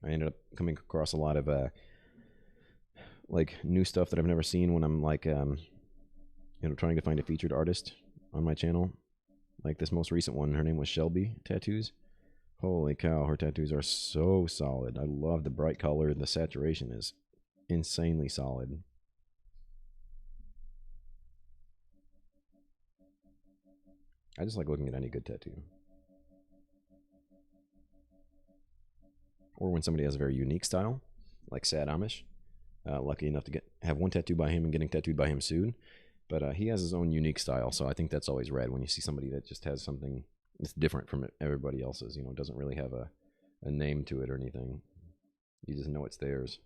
I ended up coming across a lot of like new stuff that I've never seen when I'm like trying to find a featured artist on my channel. Like this most recent one, her name was Shelby Tattoos. Holy cow, her tattoos are so solid. I love the bright color. The saturation is insanely solid. I just like looking at any good tattoo. Or when somebody has a very unique style, like Sad Amish. Lucky enough to have one tattooed by him and getting tattooed by him soon. But he has his own unique style, so I think that's always rad when you see somebody that just has something that's different from everybody else's. You know, doesn't really have a name to it or anything. You just know it's theirs.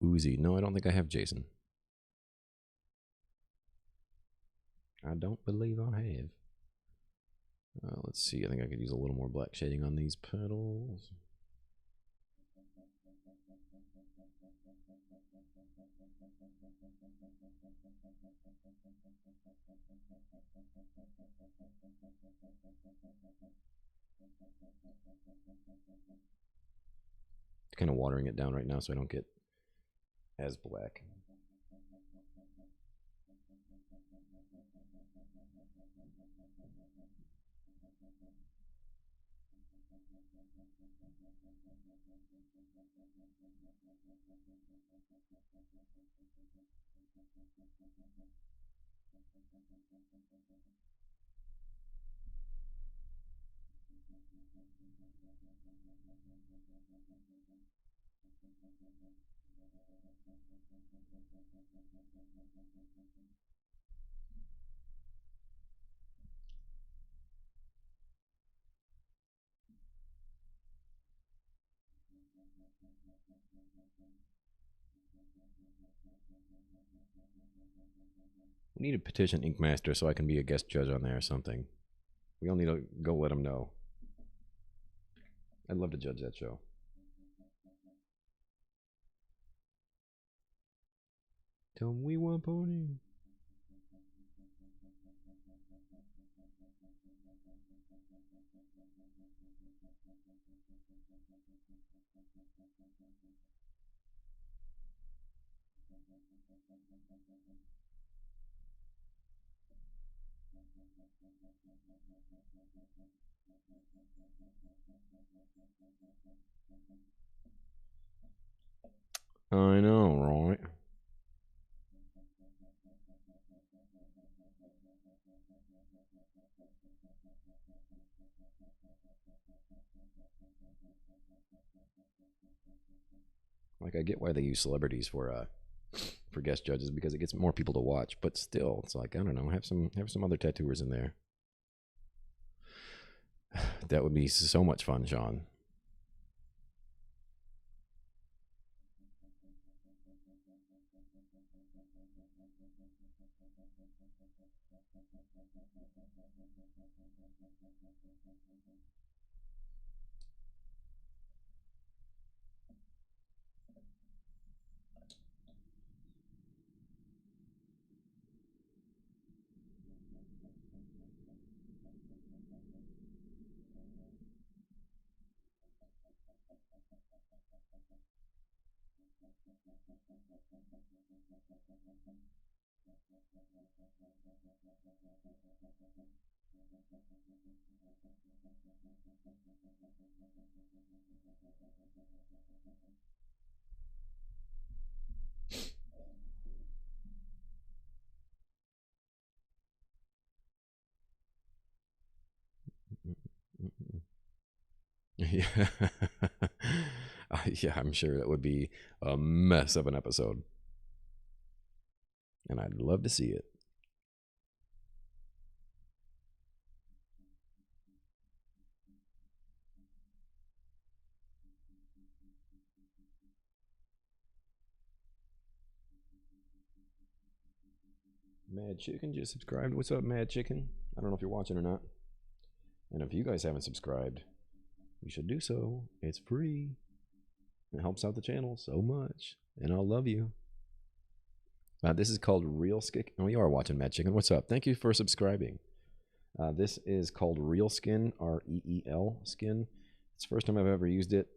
Uzi. No, I don't think I have Jason. I don't believe I have. Let's see. I think I could use a little more black shading on these petals. Kind of watering it down right now so I don't get as black. We need a petition Ink Master so I can be a guest judge on there or something. We all need to go let them know. I'd love to judge that show. Tell me one pony. I know, right? Like I get why they use celebrities for guest judges because it gets more people to watch, but still, it's like I don't know, have some other tattooers in there. That would be so much fun, Sean. Yeah. Yeah, I'm sure that would be a mess of an episode. And I'd love to see it. Mad Chicken just subscribed. What's up, Mad Chicken? I don't know if you're watching or not. And if you guys haven't subscribed, you should do so. It's free. It helps out the channel so much. And I'll love you. This is called Real Skin. Oh, you are watching Mad Chicken. What's up? Thank you for subscribing. This is called Real Skin, R-E-E-L Skin. It's the first time I've ever used it.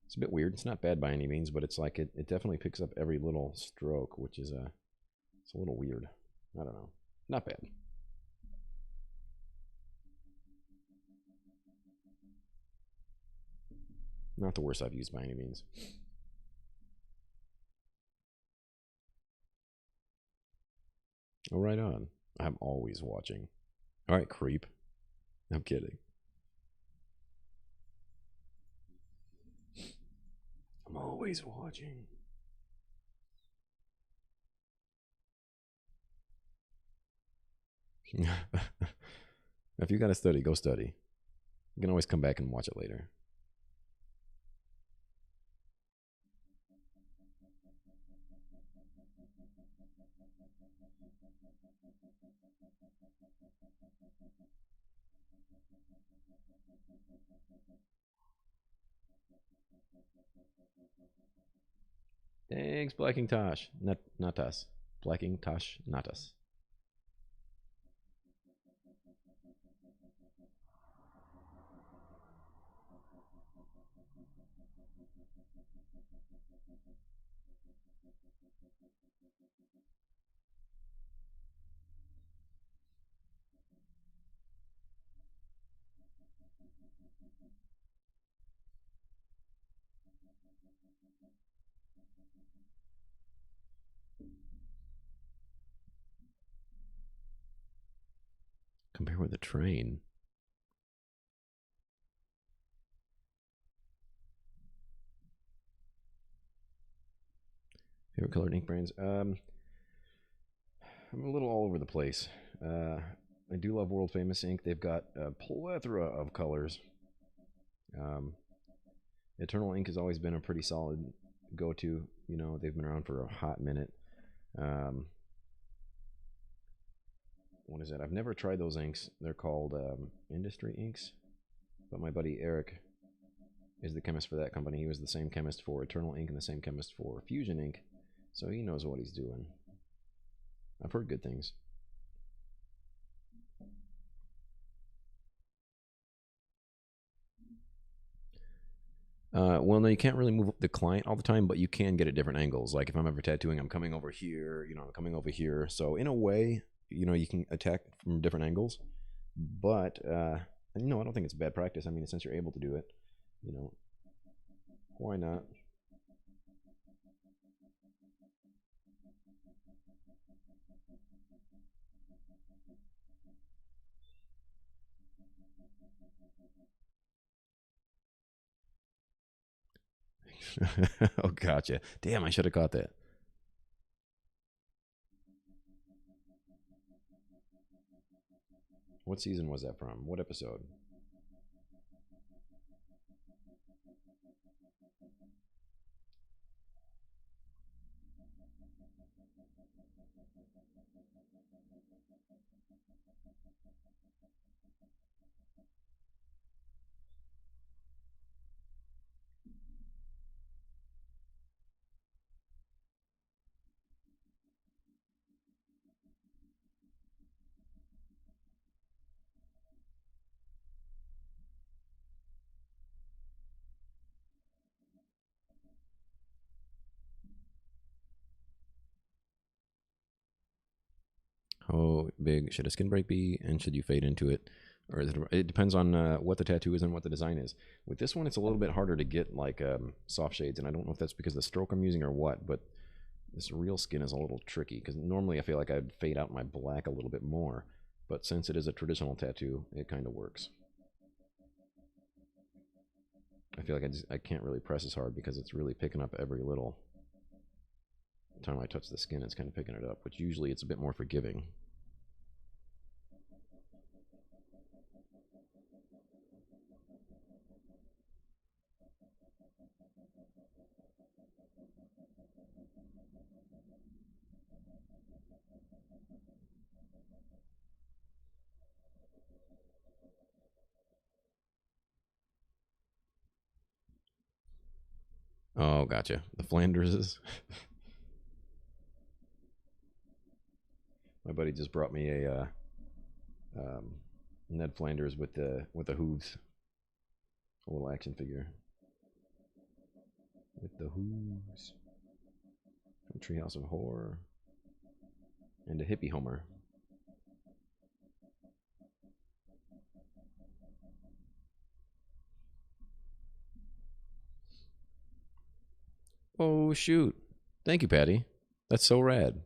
It's a bit weird. It's not bad by any means, but it's like it definitely picks up every little stroke, which is it's a little weird. I don't know. Not bad. Not the worst I've used by any means. Oh, right on. I'm always watching. All right, creep. I'm kidding. I'm always watching. If you got to study, go study. You can always come back and watch it later. Thanks, Blacking Tosh. Not us. Blacking Tosh, not us. Compare with a train. Favorite colored ink brands? I'm a little all over the place. I do love World Famous Ink. They've got a plethora of colors. Eternal Ink has always been a pretty solid go-to. You know, they've been around for a hot minute. What is that? I've never tried those inks. They're called Industry Inks. But my buddy Eric is the chemist for that company. He was the same chemist for Eternal Ink and the same chemist for Fusion Ink. So he knows what he's doing. I've heard good things. Well, no, you can't really move the client all the time, but you can get at different angles. Like if I'm ever tattooing, I'm coming over here, you know, I'm coming over here. So in a way, you know, you can attack from different angles. But, no, I don't think it's bad practice. I mean, since you're able to do it, you know, why not? Oh, gotcha. Damn, I should have caught that. What season was that from? What episode? How big should a skin break be, and should you fade into it? Or is it depends on what the tattoo is and what the design is. With this one, it's a little bit harder to get like soft shades, and I don't know if that's because of the stroke I'm using or what, but this real skin is a little tricky because normally I feel like I'd fade out my black a little bit more, but since it is a traditional tattoo, it kind of works. I feel like I can't really press as hard because it's really picking up every little time I touch the skin. It's kind of picking it up, which usually it's a bit more forgiving. Oh, gotcha. The Flanderses. My buddy just brought me a Ned Flanders with the hooves, a little action figure with the hooves from Treehouse of Horror, and a hippie Homer. Oh shoot! Thank you, Patty. That's so rad.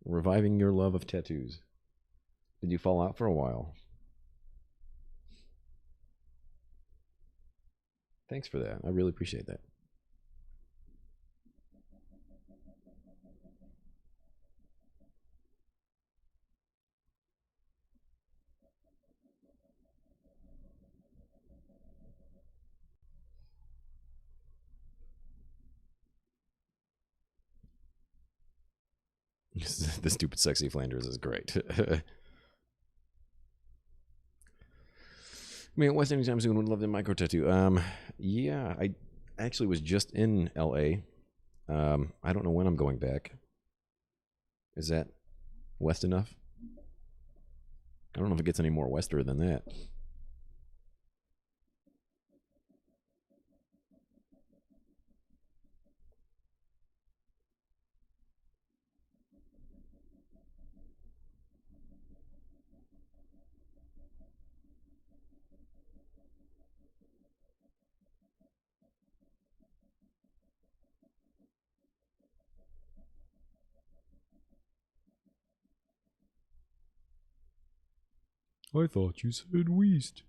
Reviving your love of tattoos. Did you fall out for a while? Thanks for that. I really appreciate that. The stupid sexy Flanders is great. I mean, West anytime soon would love the micro tattoo. Yeah, I actually was just in LA. I don't know when I'm going back. Is that west enough? I don't know if it gets any more wester than that. I thought you said west.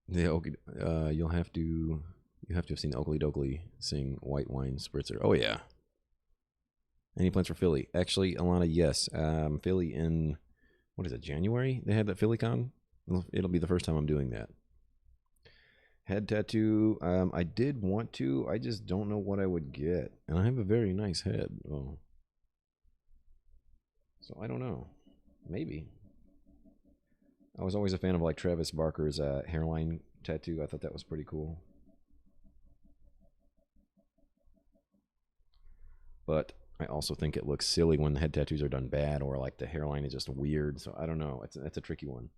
The Okie, you have to have seen Oakley Dokley sing White Wine Spritzer. Oh yeah. Any plans for Philly? Actually, Alana, yes. Philly in what is it? January? They had that PhillyCon. It'll be the first time I'm doing that. Head tattoo. I did want to. I just don't know what I would get, and I have a very nice head. Oh. So I don't know. Maybe. I was always a fan of like Travis Barker's hairline tattoo. I thought that was pretty cool. But I also think it looks silly when the head tattoos are done bad or like the hairline is just weird. So I don't know. That's a tricky one.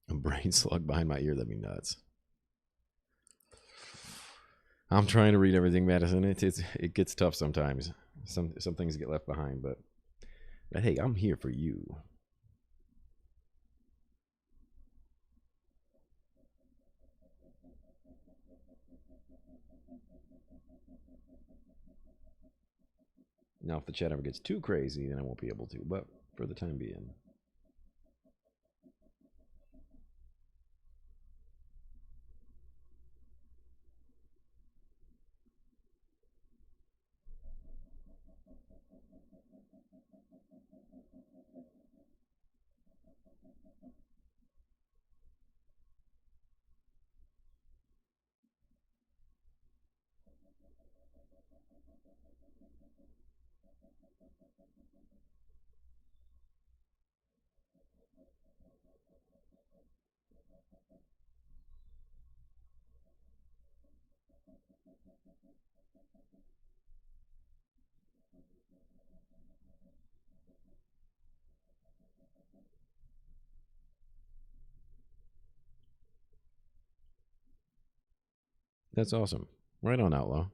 A brain slug behind my ear, that'd be nuts. I'm trying to read everything, Madison. It gets tough sometimes. Some things get left behind, but hey, I'm here for you. Now, if the chat ever gets too crazy, then I won't be able to. But for the time being, That's awesome. Right on, Outlaw.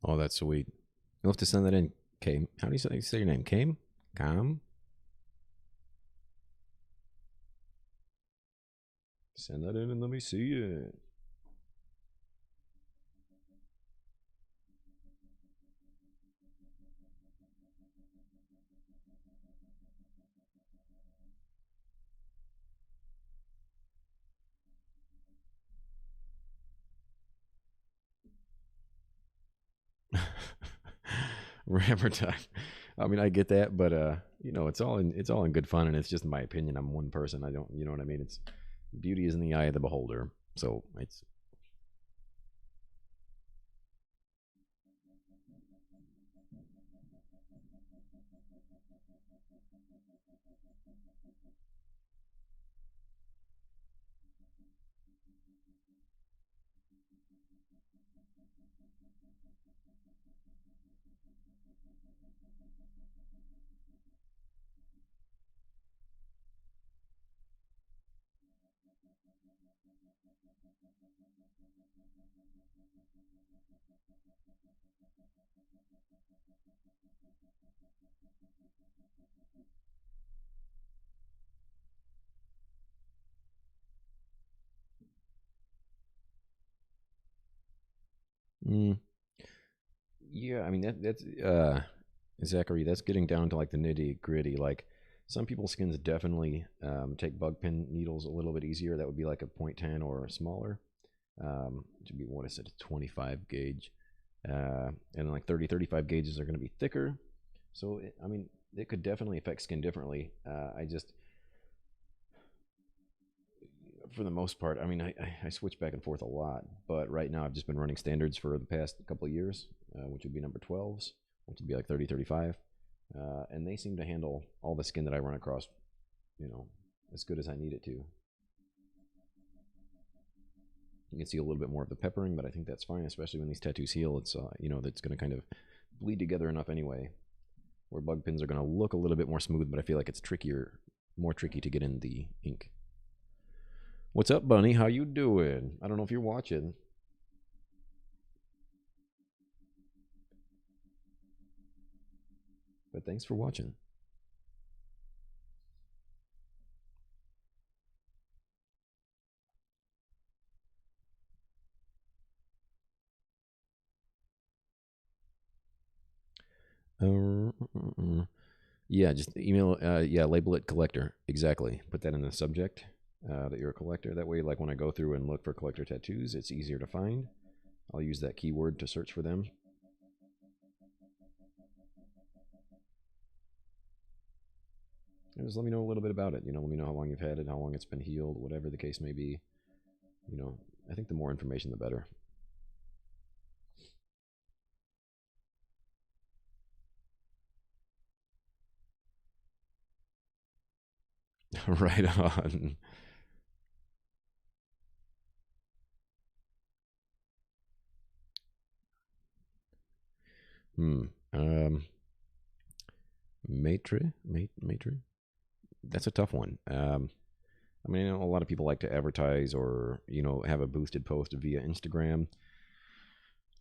Oh, that's sweet. You'll have to send that in, Kame. How do you say your name? Kame? Kam? Send that in and let me see it. Rammer time. I mean, I get that, but it's all in good fun, and it's just my opinion. I'm one person. I don't, you know what I mean? It's beauty is in the eye of the beholder. So it's mm, yeah. I mean that's Zachary. That's getting down to like the nitty gritty. Like some people's skins definitely take bug pin needles a little bit easier. That would be like a .10 or smaller. It should be what is it, a 25 gauge, and like 30-35 gauges are going to be thicker. So I mean, it could definitely affect skin differently. I just, for the most part, I mean, I switch back and forth a lot, but right now I've just been running standards for the past couple of years, which would be number 12s, which would be like 30-35, and they seem to handle all the skin that I run across, you know, as good as I need it to. You can see a little bit more of the peppering, but I think that's fine, especially when these tattoos heal. It's that's going to kind of bleed together enough anyway. Where bug pins are going to look a little bit more smooth, but I feel like it's trickier, more tricky to get in the ink. What's up, Bunny? How you doing? I don't know if you're watching, but thanks for watching. Yeah, just email. Yeah, label it collector. Exactly. Put that in the subject that you're a collector. That way, like when I go through and look for collector tattoos, it's easier to find. I'll use that keyword to search for them. And just let me know a little bit about it. Let me know how long you've had it, how long it's been healed, whatever the case may be. I think the more information, the better. Right on. Hmm. Um. Matri. That's a tough one. I mean, a lot of people like to advertise or have a boosted post via Instagram.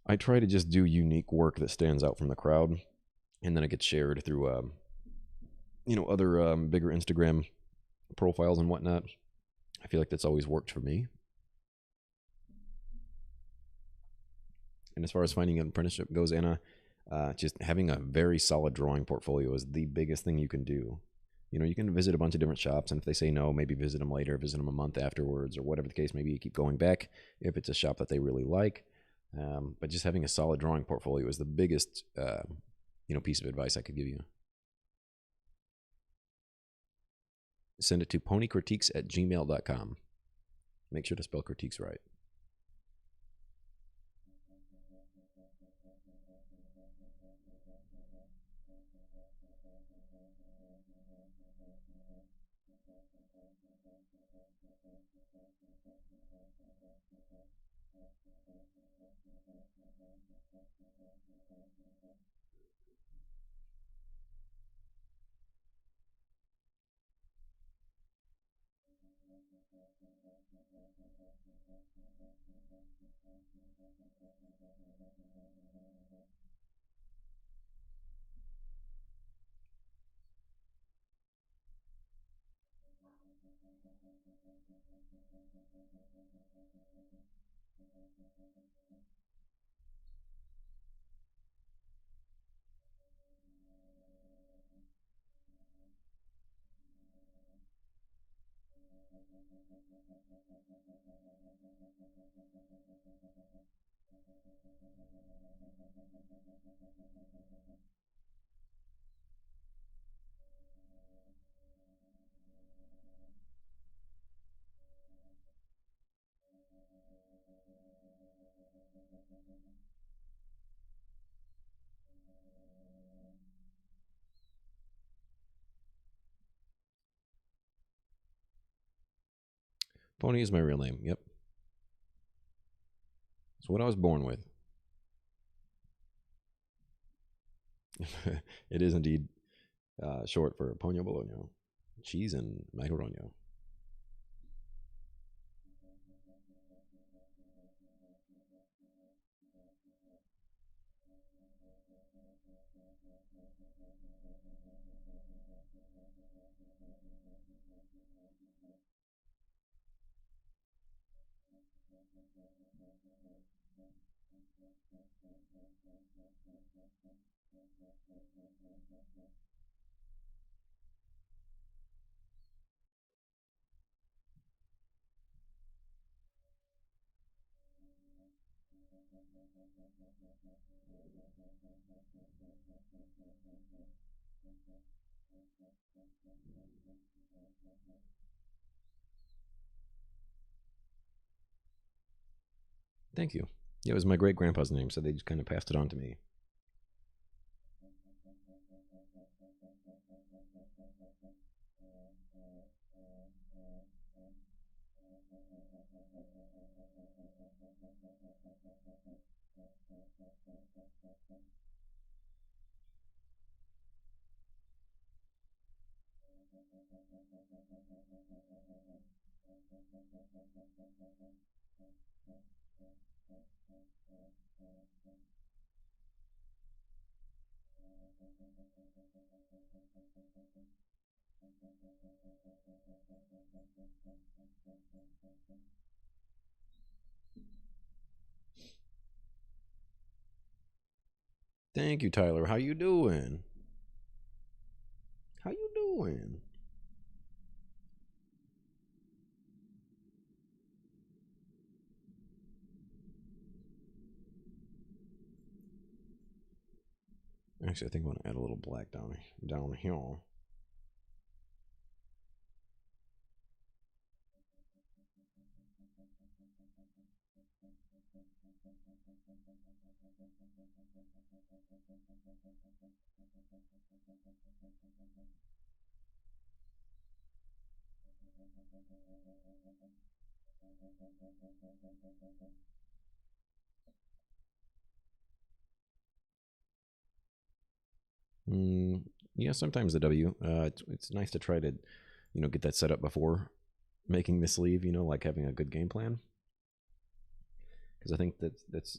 I try to just do unique work that stands out from the crowd, and then it gets shared through other bigger Instagram profiles and whatnot. I feel like that's always worked for me. And as far as finding an apprenticeship goes, Anna, just having a very solid drawing portfolio is the biggest thing you can do. You can visit a bunch of different shops, and if they say no, maybe visit them later, visit them a month afterwards, or whatever the case may be. You keep going back if it's a shop that they really like. But just having a solid drawing portfolio is the biggest, piece of advice I could give you. Send it to ponycritiques@gmail.com. Make sure to spell critiques right. Pony is my real name. Yep. It's what I was born with. It is indeed short for Ponyo Bologna. Cheese and macaroni. Thank you. Yeah, it was my great grandpa's name, so they just kind of passed it on to me. Thank you, Tyler. How you doing? How you doing? Actually, I think I want to add a little black down here. Yeah, sometimes the W. It's nice to try to, get that set up before making the sleeve. Like having a good game plan. Because I think that's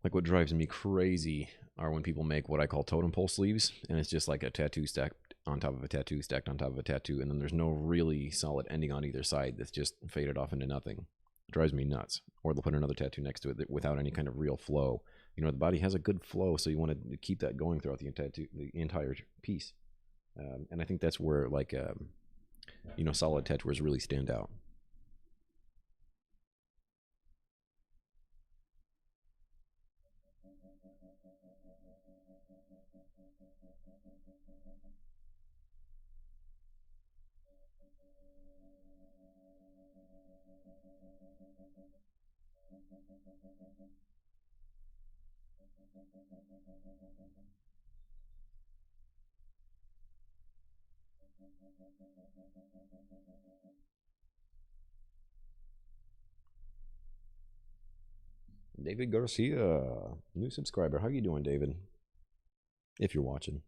Like what drives me crazy are when people make what I call totem pole sleeves, and it's just like a tattoo stacked on top of a tattoo, stacked on top of a tattoo, and then there's no really solid ending on either side that's just faded off into nothing. It drives me nuts. Or they'll put another tattoo next to it without any kind of real flow. You know, the body has a good flow, so you want to keep that going throughout the entire piece. And I think that's where, like, you know, solid tattooers really stand out. David Garcia, new subscriber. How you doing, David? If you're watching.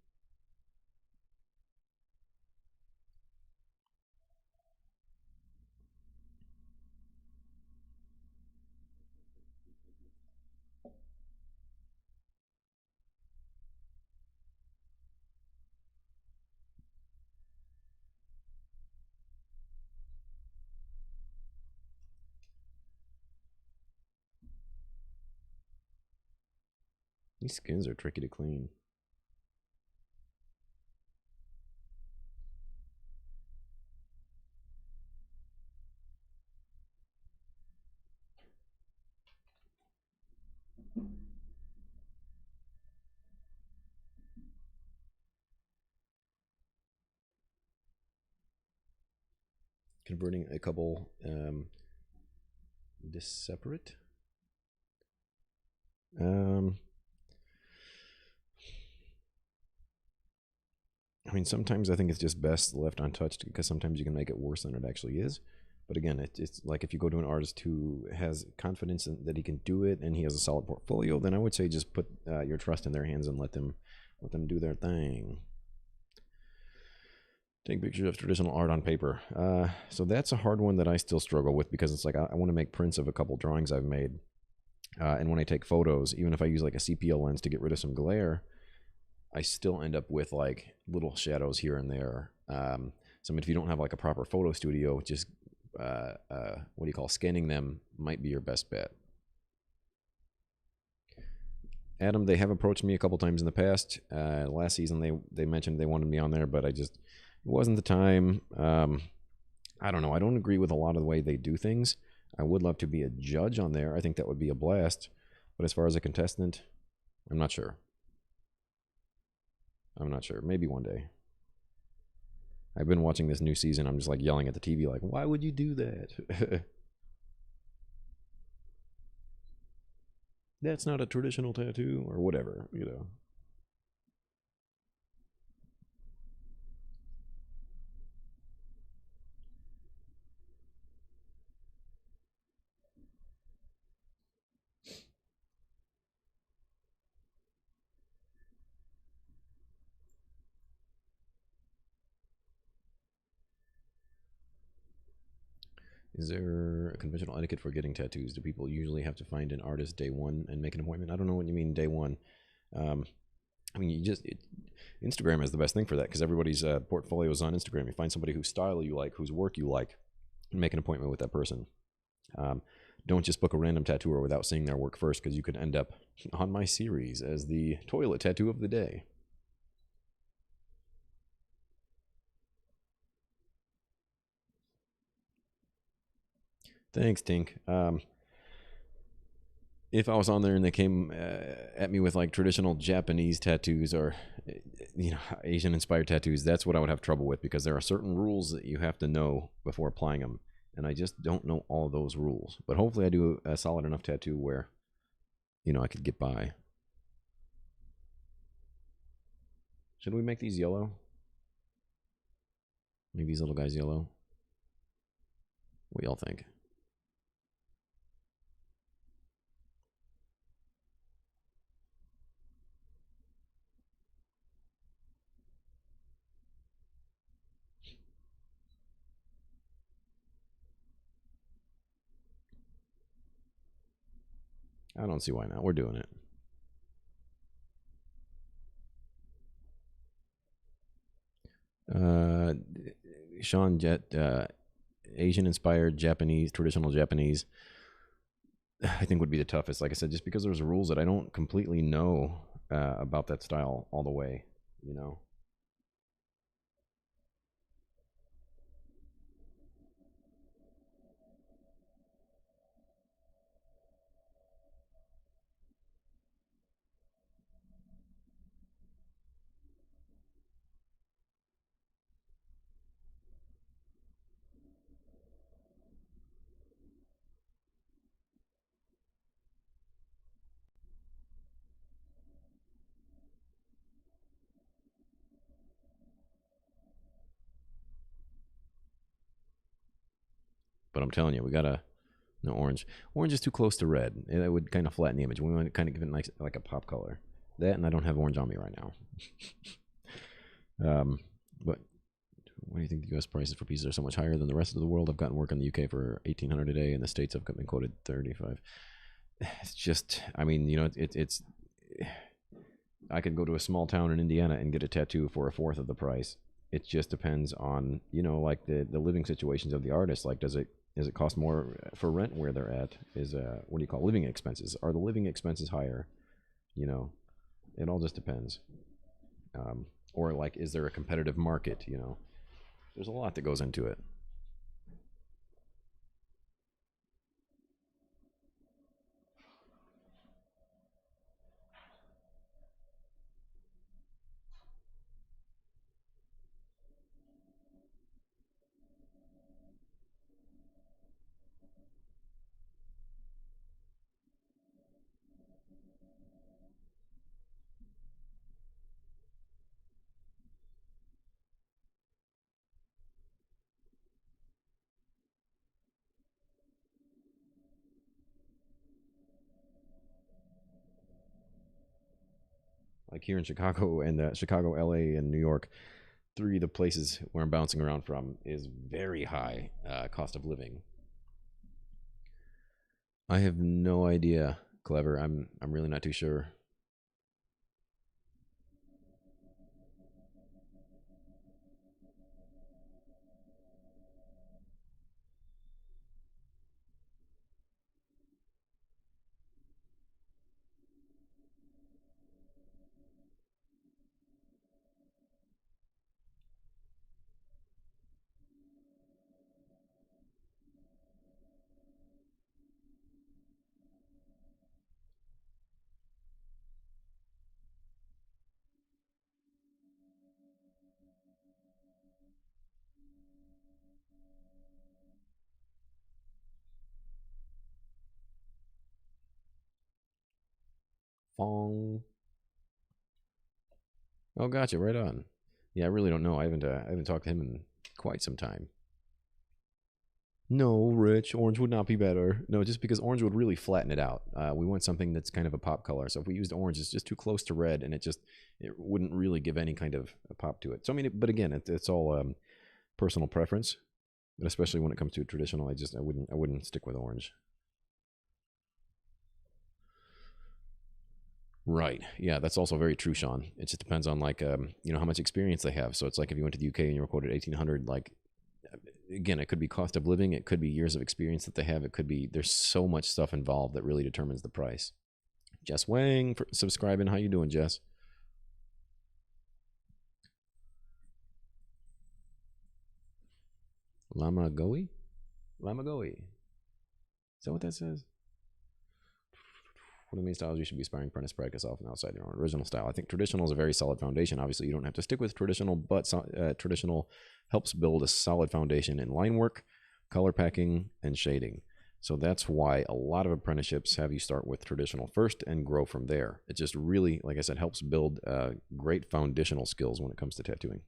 These skins are tricky to clean. Converting a couple this separate. I mean, sometimes I think it's just best left untouched because sometimes you can make it worse than it actually is. But again, it's like if you go to an artist who has confidence in, that he can do it and he has a solid portfolio, then I would say just put your trust in their hands and let them do their thing. Take pictures of traditional art on paper. So that's a hard one that I still struggle with because it's like I want to make prints of a couple drawings I've made. And when I take photos, even if I use like a CPL lens to get rid of some glare, I still end up with like little shadows here and there. So I mean, if you don't have like a proper photo studio, just what do you call, scanning them might be your best bet. Adam, they have approached me a couple times in the past. Last season, they mentioned they wanted me on there, but it wasn't the time. I don't know. I don't agree with a lot of the way they do things. I would love to be a judge on there. I think that would be a blast. But as far as a contestant, I'm not sure. I'm not sure. Maybe one day. I've been watching this new season. I'm just like yelling at the TV like, why would you do that? That's not a traditional tattoo or whatever, you know. Is there a conventional etiquette for getting tattoos? Do people usually have to find an artist day one and make an appointment? I don't know what you mean day one. I mean, Instagram is the best thing for that because everybody's portfolio is on Instagram. You find somebody whose style you like, whose work you like, and make an appointment with that person. Don't just book a random tattooer without seeing their work first because you could end up on my series as the toilet tattoo of the day. Thanks, Tink. If I was on there and they came at me with like traditional Japanese tattoos or you know, Asian inspired tattoos, that's what I would have trouble with because there are certain rules that you have to know before applying them, and I just don't know all those rules. But hopefully I do a solid enough tattoo where, you know, I could get by. Should we make these yellow? Make these little guys yellow? What y'all think? I don't see why not. We're doing it. Uh, Sean, Asian-inspired Japanese, traditional Japanese, I think would be the toughest. Like I said, just because there's rules that I don't completely know about that style all the way, you know. But I'm telling you, we gotta no orange. Orange is too close to red. It would kind of flatten the image. We want to kind of give it nice, like a pop color. That, and I don't have orange on me right now. But what do you think the U.S. prices for pieces are so much higher than the rest of the world? I've gotten work in the UK for 1,800 a day. In the States, I've been quoted 35. It's just, I mean, you know, it's. I could go to a small town in Indiana and get a tattoo for a fourth of the price. It just depends on, you know, like the living situations of the artist. Like, does it cost more for rent where they're at? Is what do you call living expenses? Are the living expenses higher? You know, it all just depends. Or like, is there a competitive market? You know, there's a lot that goes into it. Like here in Chicago and Chicago, LA, and New York, three of the places where I'm bouncing around from is very high cost of living. I have no idea. Clever. I'm really not too sure. Fong. Oh, gotcha. Right on. Yeah, I really don't know. I haven't talked to him in quite some time. No, Rich, orange would not be better. No, just because orange would really flatten it out. We want something that's kind of a pop color. So if we used orange, it's just too close to red, and it wouldn't really give any kind of a pop to it. So I mean, but again, it's all personal preference. But especially when it comes to traditional, I wouldn't stick with orange. Right. Yeah, that's also very true, Sean. It just depends on like you know how much experience they have. So it's like if you went to the UK and you were quoted 1,800, like again, it could be cost of living, it could be years of experience that they have, it could be there's so much stuff involved that really determines the price. Jess Wang for subscribing. How you doing, Jess? Lamagoe? Lamagoe. Is that what that says? One of the main styles you should be aspiring apprentice practice often outside your own original style. I think traditional is a very solid foundation. Obviously, you don't have to stick with traditional, but traditional helps build a solid foundation in line work, color packing, and shading. So that's why a lot of apprenticeships have you start with traditional first and grow from there. It just really, like I said, helps build great foundational skills when it comes to tattooing.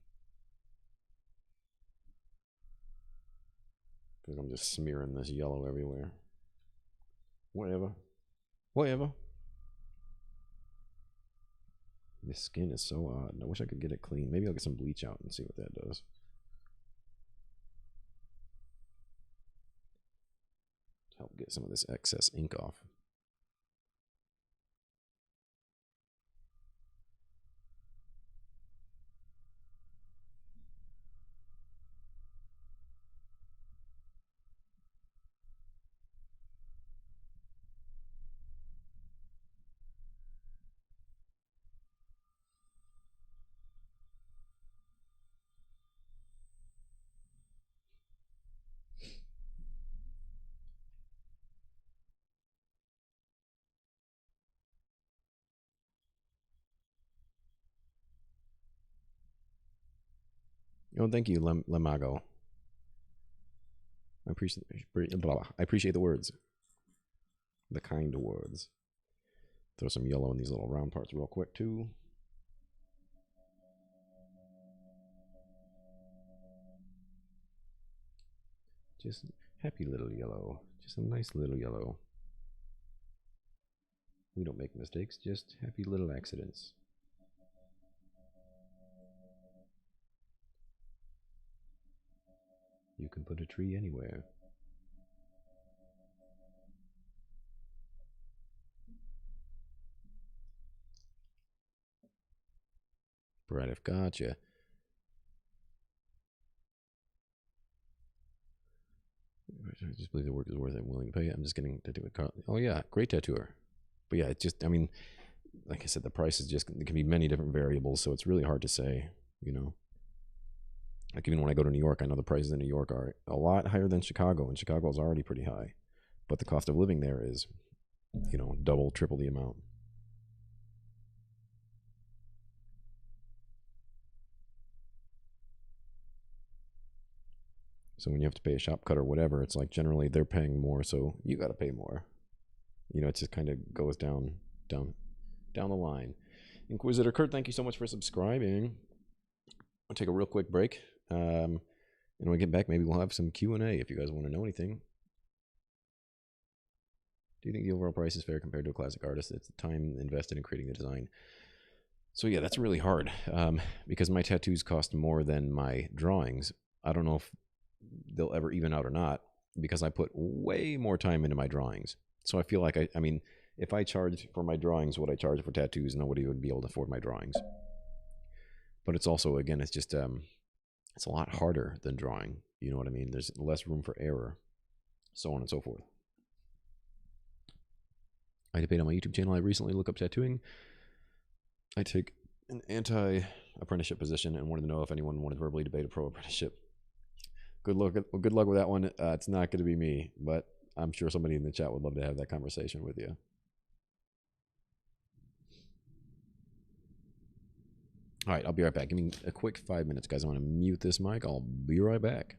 I think I'm just smearing this yellow everywhere. Whatever. Whatever. This skin is so odd. I wish I could get it clean. Maybe I'll get some bleach out and see what that does. Help get some of this excess ink off. Oh, thank you, Lemago. I appreciate the words. The kind words. Throw some yellow in these little round parts real quick, too. Just happy little yellow. Just a nice little yellow. We don't make mistakes, just happy little accidents. You can put a tree anywhere. Brad, I've gotcha. I just believe the work is worth it. I'm willing to pay it. I'm just getting to do it. Oh, yeah. Great tattooer. But yeah, it's just, I mean, like I said, the price is just, there can be many different variables. So it's really hard to say, you know. Like even when I go to New York, I know the prices in New York are a lot higher than Chicago. And Chicago is already pretty high. But the cost of living there is, you know, double, triple the amount. So when you have to pay a shop cut or whatever, it's like generally they're paying more, so you got to pay more. You know, it just kind of goes down the line. Inquisitor Kurt, thank you so much for subscribing. I'll take a real quick break. And when we get back, maybe we'll have some Q&A if you guys want to know anything. Do you think the overall price is fair compared to a classic artist? It's the time invested in creating the design. So yeah, that's really hard because my tattoos cost more than my drawings. I don't know if they'll ever even out or not because I put way more time into my drawings. So I feel like, I mean, if I charged for my drawings what I charge for tattoos, nobody would be able to afford my drawings. But it's also, again, it's just, it's a lot harder than drawing. You know what I mean? There's less room for error, so on and so forth. I debate on my YouTube channel. I recently looked up tattooing. I take an anti-apprenticeship position and wanted to know if anyone wanted to verbally debate a pro-apprenticeship. Good luck with that one. It's not going to be me, but I'm sure somebody in the chat would love to have that conversation with you. All right, I'll be right back. Give me a quick 5 minutes, guys. I want to mute this mic. I'll be right back.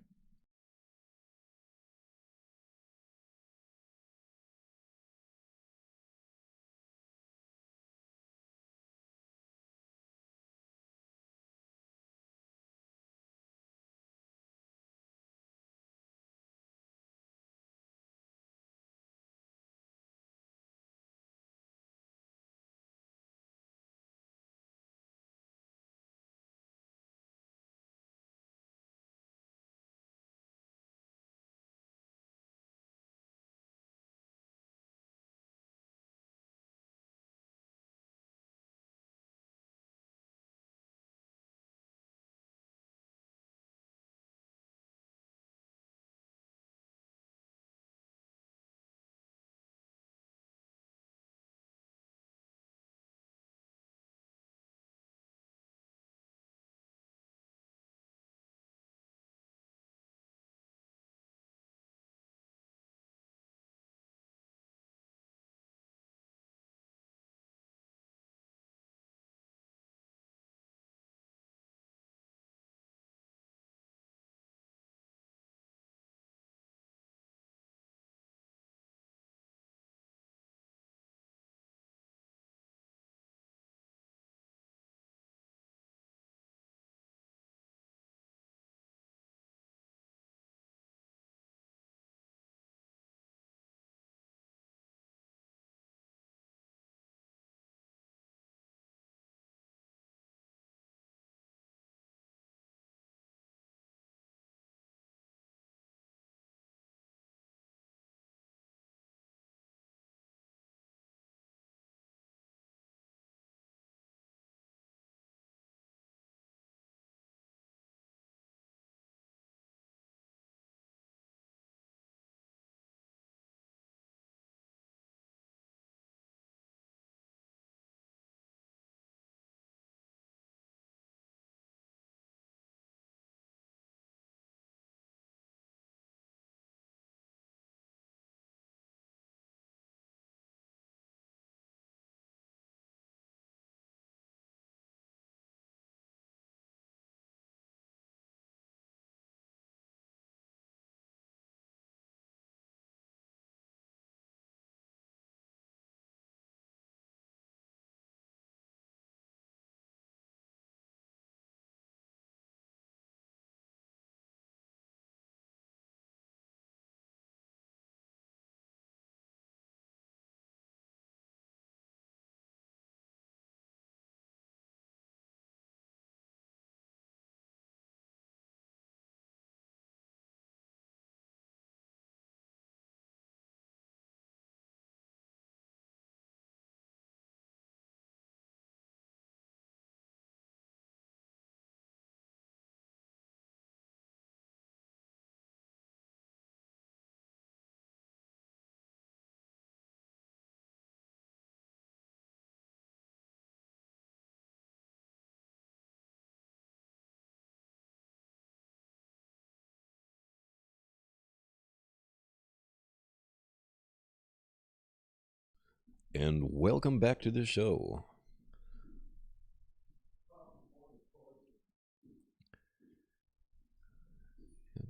And welcome back to the show.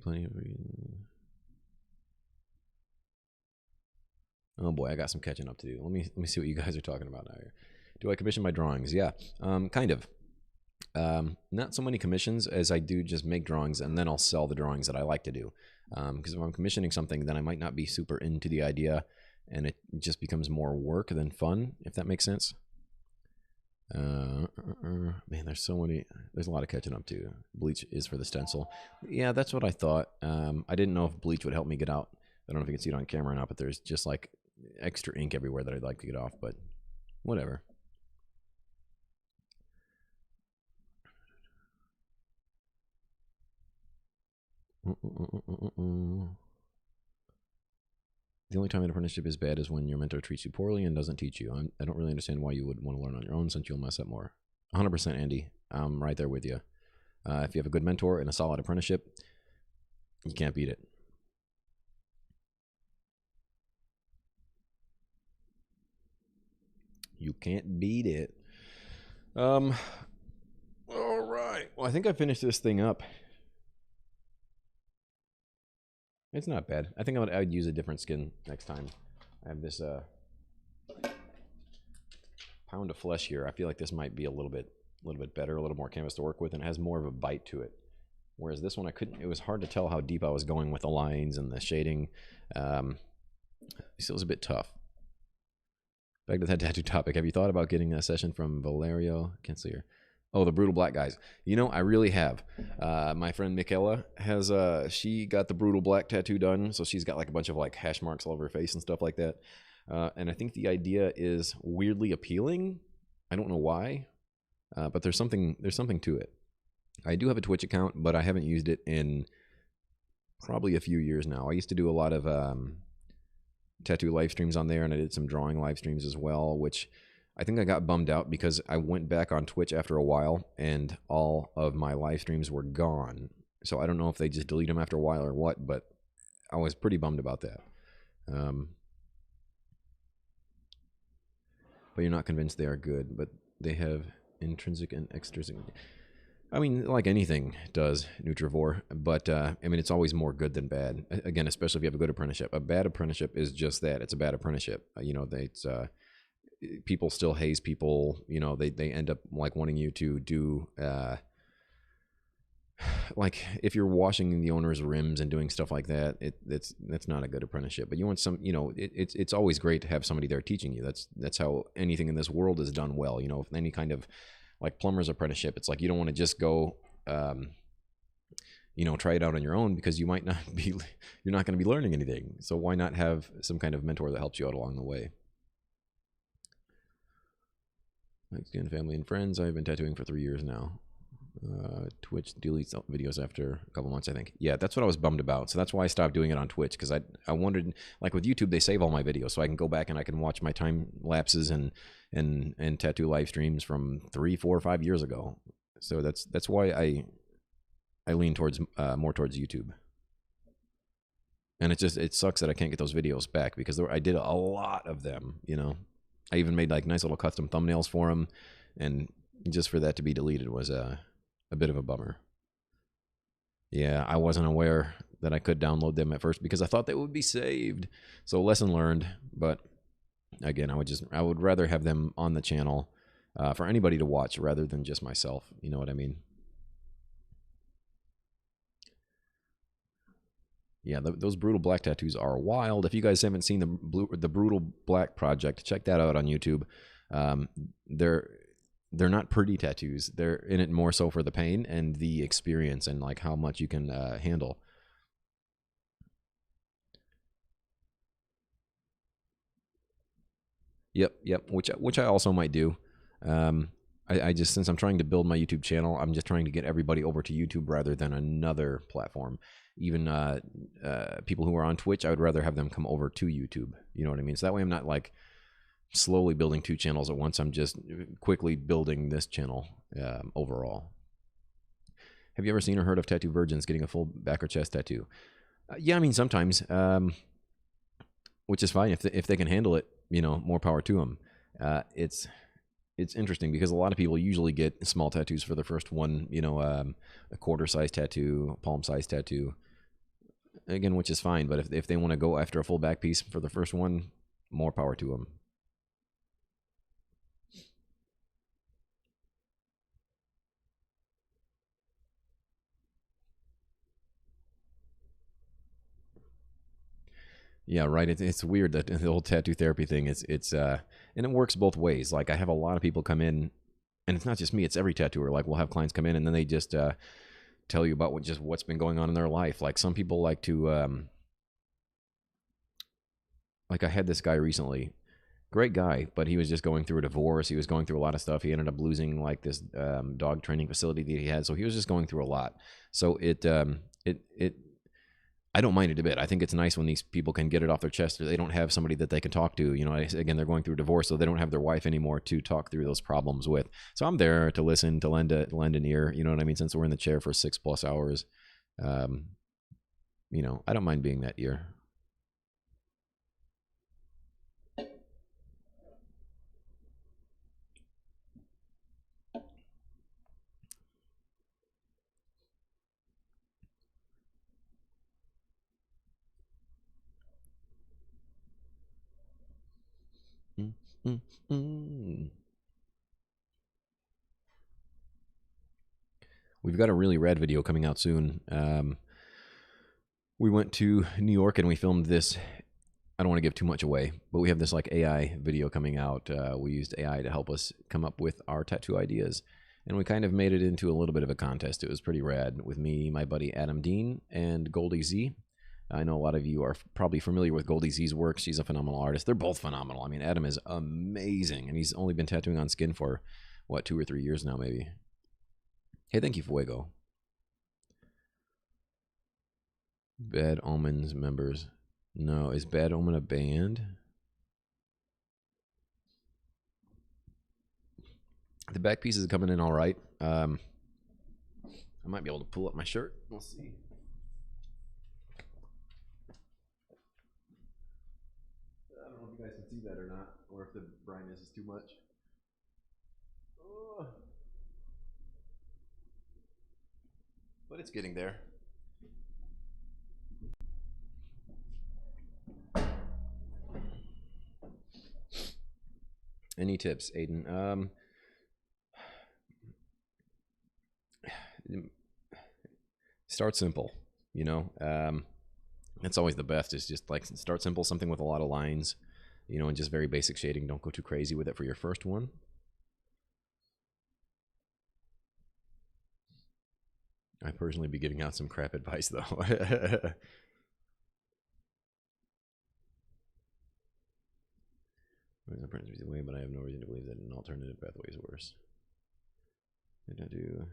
Plenty of reasons. Oh boy, I got some catching up to do. Let me see what you guys are talking about now here. Do I commission my drawings? Yeah, kind of. Not so many commissions as I do just make drawings, and then I'll sell the drawings that I like to do. Because if I'm commissioning something, then I might not be super into the idea, and it just becomes more work than fun, if that makes sense. Man, there's a lot of catching up to. Bleach is for the stencil. Yeah, that's what I thought. I didn't know if bleach would help me get out. I don't know if you can see it on camera or not, but there's just like extra ink everywhere that I'd like to get off, but whatever. The only time an apprenticeship is bad is when your mentor treats you poorly and doesn't teach you. I don't really understand why you would want to learn on your own since you'll mess up more. 100%, Andy. I'm right there with you. If you have a good mentor and a solid apprenticeship, you can't beat it. You can't beat it. All right. Well, I think I finished this thing up. It's not bad. I think I would use a different skin next time. I have this pound of flesh here. I feel like this might be a little bit better, a little more canvas to work with, and it has more of a bite to it. Whereas this one, it was hard to tell how deep I was going with the lines and the shading. This was a bit tough. Back to that tattoo topic. Have you thought about getting a session from Valerio? Can't see her. Oh, the Brutal Black guys. You know, I really have. My friend Michaela has, she got the Brutal Black tattoo done. So she's got like a bunch of like hash marks all over her face and stuff like that. And I think the idea is weirdly appealing. I don't know why, but there's something to it. I do have a Twitch account, but I haven't used it in probably a few years now. I used to do a lot of tattoo live streams on there, and I did some drawing live streams as well, which I think I got bummed out because I went back on Twitch after a while and all of my live streams were gone. So I don't know if they just delete them after a while or what, but I was pretty bummed about that. But you're not convinced they are good, but they have intrinsic and extrinsic. I mean, like anything does, Nutrivore, but I mean, it's always more good than bad. Again, especially if you have a good apprenticeship. A bad apprenticeship is just that. It's a bad apprenticeship. You know, people still haze people. You know, they end up like wanting you to do like if you're washing the owner's rims and doing stuff like that, that's not a good apprenticeship. But you want some, you know, it's always great to have somebody there teaching you. That's how anything in this world is done well. You know, if any kind of like plumber's apprenticeship, it's like you don't want to just go you know, try it out on your own because you're not going to be learning anything. So why not have some kind of mentor that helps you out along the way? Again, family and friends. I've been tattooing for 3 years now. Twitch deletes videos after a couple months, I think. Yeah, that's what I was bummed about. So that's why I stopped doing it on Twitch, because I wondered, like with YouTube, they save all my videos, so I can go back and I can watch my time lapses and tattoo live streams from 3, 4, 5 years ago. So that's why I lean towards more towards YouTube. And it sucks that I can't get those videos back because I did a lot of them, you know. I even made like nice little custom thumbnails for them, and just for that to be deleted was a bit of a bummer. Yeah, I wasn't aware that I could download them at first because I thought they would be saved. So lesson learned, but again, I would rather have them on the channel for anybody to watch rather than just myself. You know what I mean? Yeah, those Brutal Black tattoos are wild. If you guys haven't seen the Brutal Black project, check that out on YouTube. They're not pretty tattoos. They're in it more so for the pain and the experience and like how much you can handle. Yep. Which I also might do. I just, since I'm trying to build my YouTube channel, I'm just trying to get everybody over to YouTube rather than another platform. Even people who are on Twitch, I would rather have them come over to YouTube. You know what I mean? So that way I'm not like slowly building 2 channels at once. I'm just quickly building this channel overall. Have you ever seen or heard of tattoo virgins getting a full back or chest tattoo? Yeah, I mean, sometimes, which is fine if they can handle it. more power to them. It's interesting because a lot of people usually get small tattoos for their first one, a quarter size tattoo, palm size tattoo, again, which is fine. But if they want to go after a full back piece for the first one, more power to them. Yeah, right. It's weird that the whole tattoo therapy thing and it works both ways. Like I have a lot of people come in, and it's not just me; it's every tattooer. Like we'll have clients come in, and then they just tell you about what's been going on in their life. Like some people like to, like I had this guy recently, great guy, but he was just going through a divorce. He was going through a lot of stuff. He ended up losing like this dog training facility that he had, so he was just going through a lot. So it I don't mind it a bit. I think it's nice when these people can get it off their chest, or they don't have somebody that they can talk to. Again, they're going through a divorce, so they don't have their wife anymore to talk through those problems with. So I'm there to listen, to lend an ear. You know what I mean? Since we're in the chair for 6+ hours, I don't mind being that ear. Mm, mm, mm. We've got a really rad video coming out soon. We went to New York and we filmed this. I don't want to give too much away, but we have this like AI video coming out. We used AI to help us come up with our tattoo ideas, and we kind of made it into a little bit of a contest. It was pretty rad with me, my buddy Adam Dean, and Goldie Z. I know a lot of you are probably familiar with Goldie Z's work. She's a phenomenal artist. They're both phenomenal. I mean, Adam is amazing, and he's only been tattooing on skin for, 2 or 3 years now, maybe. Hey, thank you, Fuego. Bad Omens members. No, is Bad Omen a band? The back piece is coming in all right. I might be able to pull up my shirt. We'll see. I don't know if you guys can see that or not, or if the brightness is too much. Oh. But it's getting there. Any tips, Aiden? Start simple. That's always the best. Is just like start simple, something with a lot of lines, and just very basic shading. Don't go too crazy with it for your first one. I personally be giving out some crap advice though. Apprentice the way, but I have no reason to believe that an alternative pathway is worse. Did I do?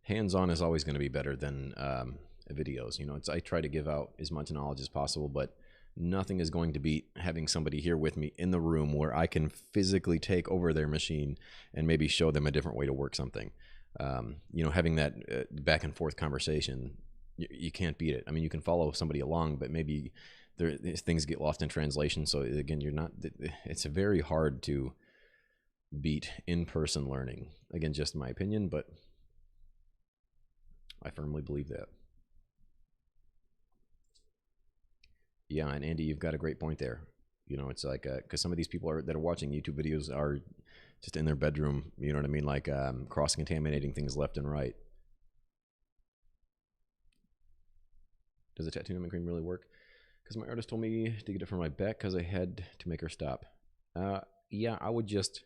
Hands-on is always going to be better than videos. I try to give out as much knowledge as possible, but nothing is going to beat having somebody here with me in the room where I can physically take over their machine and maybe show them a different way to work something. Having that back and forth conversation, you can't beat it. I mean, you can follow somebody along, but maybe things get lost in translation. So again, it's very hard to beat in-person learning. Again, just my opinion, but I firmly believe that. Yeah, and Andy, you've got a great point there. It's like because some of these people that are watching YouTube videos are just in their bedroom. You know what I mean? Like cross-contaminating things left and right. Does the tattoo numbing cream really work? Because my artist told me to get it for my back because I had to make her stop. Yeah, I would just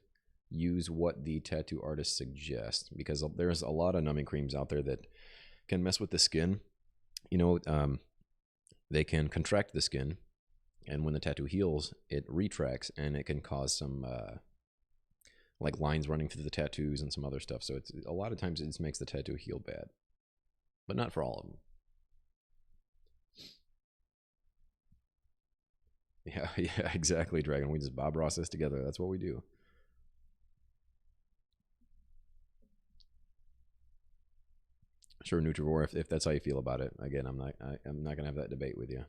use what the tattoo artist suggests, because there's a lot of numbing creams out there that can mess with the skin. They can contract the skin, and when the tattoo heals, it retracts, and it can cause some like lines running through the tattoos and some other stuff. So it's a lot of times it just makes the tattoo heal bad, but not for all of them. Yeah, exactly, Dragon. We just Bob Ross this together. That's what we do. Sure, Nutrivore, if that's how you feel about it. Again, I'm not gonna have that debate with you.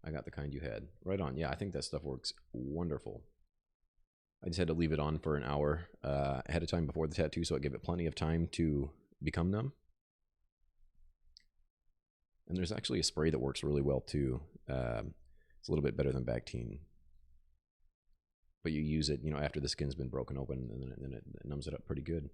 I got the kind you had. Right on. Yeah, I think that stuff works wonderful. I just had to leave it on for an hour ahead of time before the tattoo, so it gave it plenty of time to become numb. And there's actually a spray that works really well too. It's a little bit better than Bactine, but you use it, after the skin's been broken open, and then it numbs it up pretty good.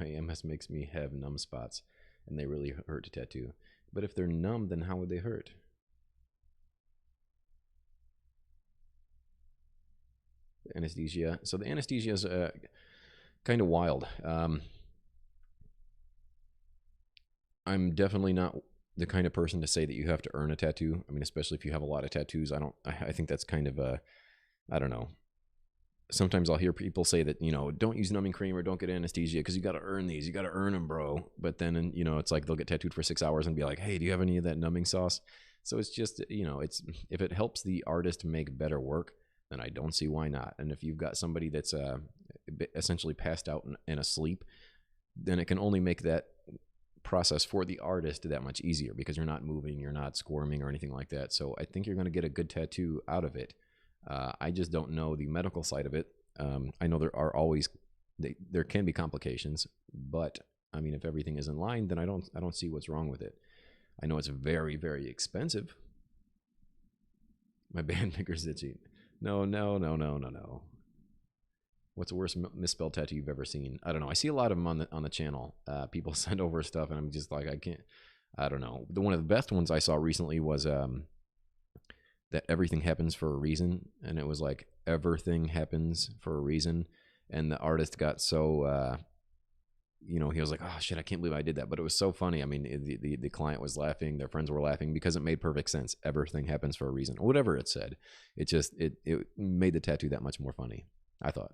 My MS makes me have numb spots, and they really hurt to tattoo. But if they're numb, then how would they hurt? The anesthesia. So the anesthesia is kind of wild. I'm definitely not the kind of person to say that you have to earn a tattoo. I mean, especially if you have a lot of tattoos. I think that's kind of I don't know. Sometimes I'll hear people say that, don't use numbing cream or don't get anesthesia because you got to earn these. You got to earn them, bro. But then, it's like they'll get tattooed for 6 hours and be like, hey, do you have any of that numbing sauce? So it's just, it's if it helps the artist make better work, then I don't see why not. And if you've got somebody that's essentially passed out and asleep, then it can only make that process for the artist that much easier because you're not moving, you're not squirming or anything like that. So I think you're going to get a good tattoo out of it. I just don't know the medical side of it. I know there can be complications, but I mean, if everything is in line, then I don't see what's wrong with it. I know it's very, very expensive. My band finger's itchy. No. What's the worst misspelled tattoo you've ever seen? I don't know. I see a lot of them on the channel. People send over stuff, and I'm just like, I don't know. One of the best ones I saw recently was that everything happens for a reason, and it was like everything happens for a reason, and the artist got so he was like, oh shit, I can't believe I did that, but it was so funny. I mean, the client was laughing, their friends were laughing because it made perfect sense. Everything happens for a reason, or whatever it said. It just it made the tattoo that much more funny, I thought.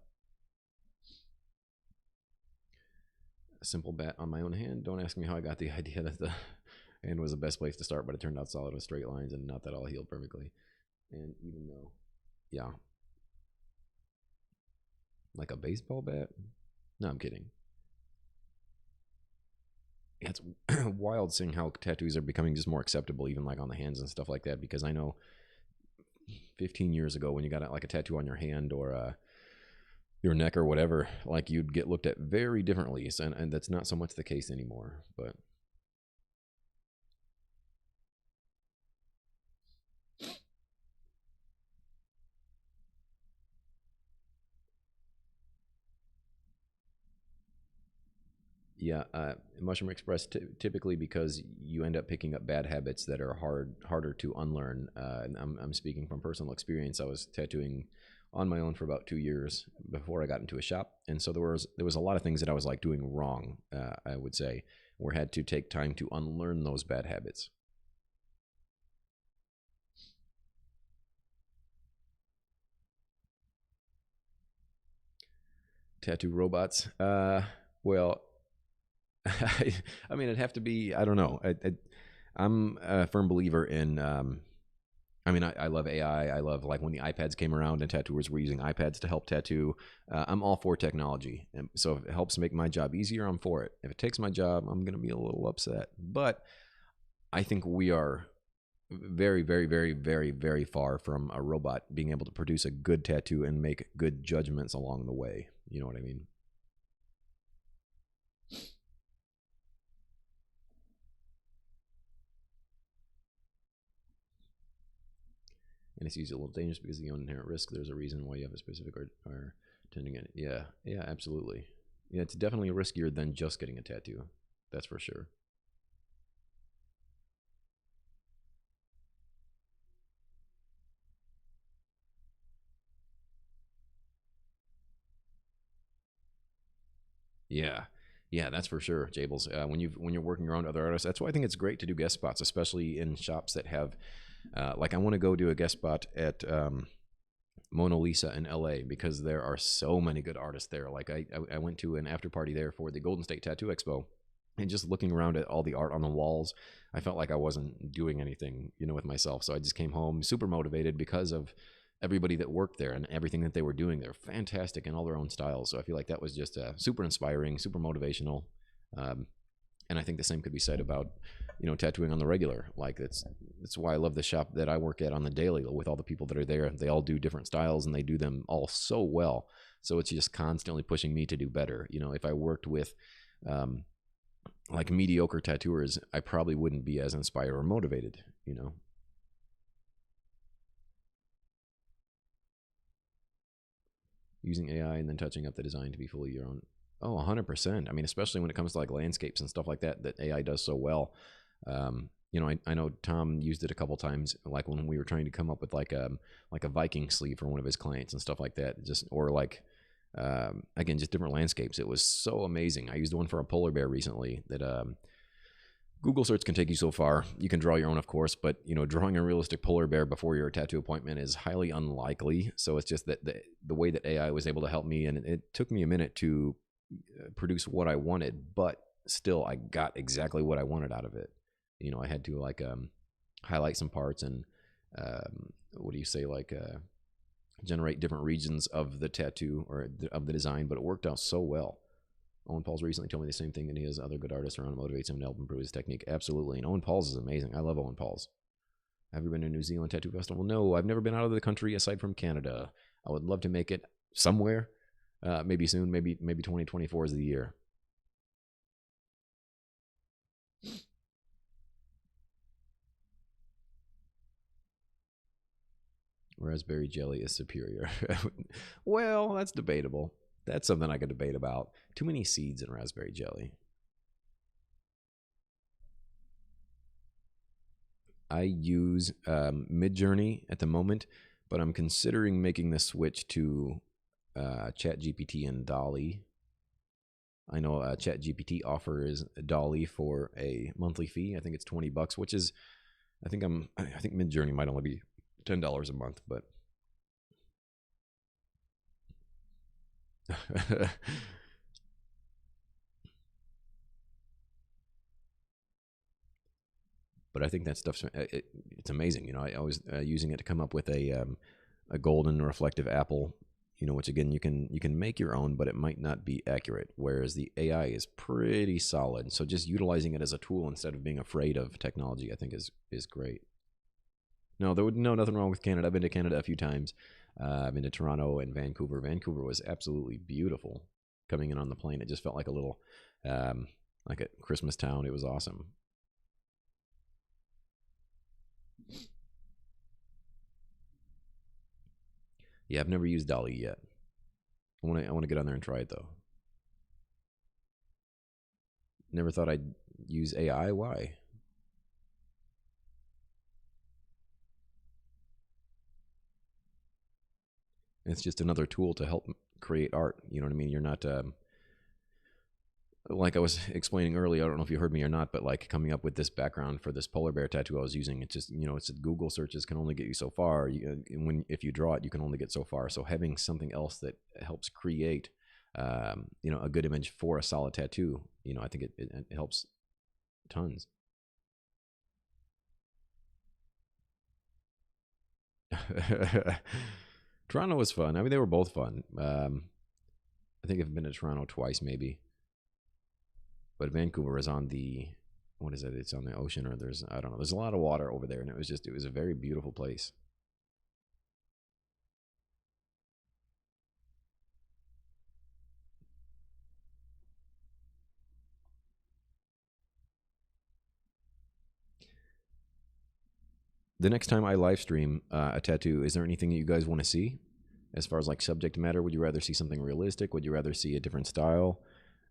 A simple bat on my own hand. Don't ask me how I got the idea that the hand was the best place to start, but it turned out solid with straight lines and not that all healed perfectly. And even though, yeah, like a baseball bat. No, I'm kidding. Yeah, it's wild seeing how tattoos are becoming just more acceptable, even like on the hands and stuff like that. Because I know 15 years ago, when you got like a tattoo on your hand or your neck or whatever, like you'd get looked at very differently, and that's not so much the case anymore. But yeah, Mushroom Express typically because you end up picking up bad habits that are harder to unlearn. And I'm speaking from personal experience. I was tattooing on my own for about 2 years before I got into a shop, and so there was a lot of things that I was like doing wrong. I would say, or had to take time to unlearn those bad habits. Tattoo robots. Well, I mean, it'd have to be. I don't know. I'm a firm believer in. I mean, I love AI. I love like when the iPads came around and tattooers were using iPads to help tattoo. I'm all for technology, and so if it helps make my job easier, I'm for it. If it takes my job, I'm gonna be a little upset. But I think we are very, very, very, very, very far from a robot being able to produce a good tattoo and make good judgments along the way. You know what I mean? And it's usually a little dangerous because of the inherent risk. There's a reason why you have a specific or tending it. Yeah, absolutely. Yeah, it's definitely riskier than just getting a tattoo. That's for sure. Yeah, that's for sure, Jables. When you're working around other artists, that's why I think it's great to do guest spots, especially in shops that have, like I want to go do a guest spot at Mona Lisa in LA because there are so many good artists there. Like I went to an after party there for the Golden State Tattoo Expo, and just looking around at all the art on the walls, I felt like I wasn't doing anything, with myself. So I just came home super motivated because of everybody that worked there and everything that they were doing. They're fantastic in all their own styles. So I feel like that was just super inspiring, super motivational. And I think the same could be said about, tattooing on the regular. Like that's why I love the shop that I work at on the daily with all the people that are there. They all do different styles and they do them all so well. So it's just constantly pushing me to do better. If I worked with, like mediocre tattooers, I probably wouldn't be as inspired or motivated, Using AI and then touching up the design to be fully your own. Oh, 100%. I mean, especially when it comes to like landscapes and stuff like that AI does so well. I know Tom used it a couple times, like when we were trying to come up with like a Viking sleeve for one of his clients and stuff like that. Or like, again, just different landscapes. It was so amazing. I used one for a polar bear recently that Google search can take you so far. You can draw your own, of course, but drawing a realistic polar bear before your tattoo appointment is highly unlikely. So it's just that the way that AI was able to help me, and it took me a minute to produce what I wanted, but still I got exactly what I wanted out of it. I had to like highlight some parts and what do you say, like generate different regions of the tattoo or of the design, but it worked out so well. Owen Pauls recently told me the same thing, and he has other good artists around, motivates him to help improve his technique. Absolutely. And Owen Pauls is amazing. I love Owen Pauls. Have you been to New Zealand Tattoo Festival? No, I've never been out of the country aside from Canada. I would love to make it somewhere. Maybe soon. Maybe 2024 is the year. Raspberry jelly is superior. Well, that's debatable. That's something I could debate about. Too many seeds in raspberry jelly. I use Midjourney at the moment, but I'm considering making the switch to ChatGPT and DALL-E. I know ChatGPT offers DALL-E for a monthly fee. I think it's $20, which is, I think Midjourney might only be $10 a month, but but I think that stuff's it's amazing. I was using it to come up with a golden reflective apple, which again you can make your own, but it might not be accurate. Whereas the AI is pretty solid. So just utilizing it as a tool instead of being afraid of technology, I think is great. No, nothing wrong with Canada. I've been to Canada a few times. I've been to Toronto and Vancouver. Vancouver was absolutely beautiful. Coming in on the plane, it just felt like a little, like a Christmas town. It was awesome. Yeah, I've never used DALL-E yet. I want to get on there and try it though. Never thought I'd use AI. Why? It's just another tool to help create art. You know what I mean? You're not like I was explaining earlier. I don't know if you heard me or not, but like coming up with this background for this polar bear tattoo I was using, it's just it's Google searches can only get you so far. If you draw it, you can only get so far. So having something else that helps create, a good image for a solid tattoo, I think it helps tons. Toronto was fun. I mean, they were both fun. I think I've been to Toronto twice, maybe. But Vancouver is on the, what is it? It's on the ocean, or I don't know. There's a lot of water over there, and it was a very beautiful place. The next time I live stream a tattoo, is there anything that you guys want to see? As far as like subject matter, would you rather see something realistic? Would you rather see a different style?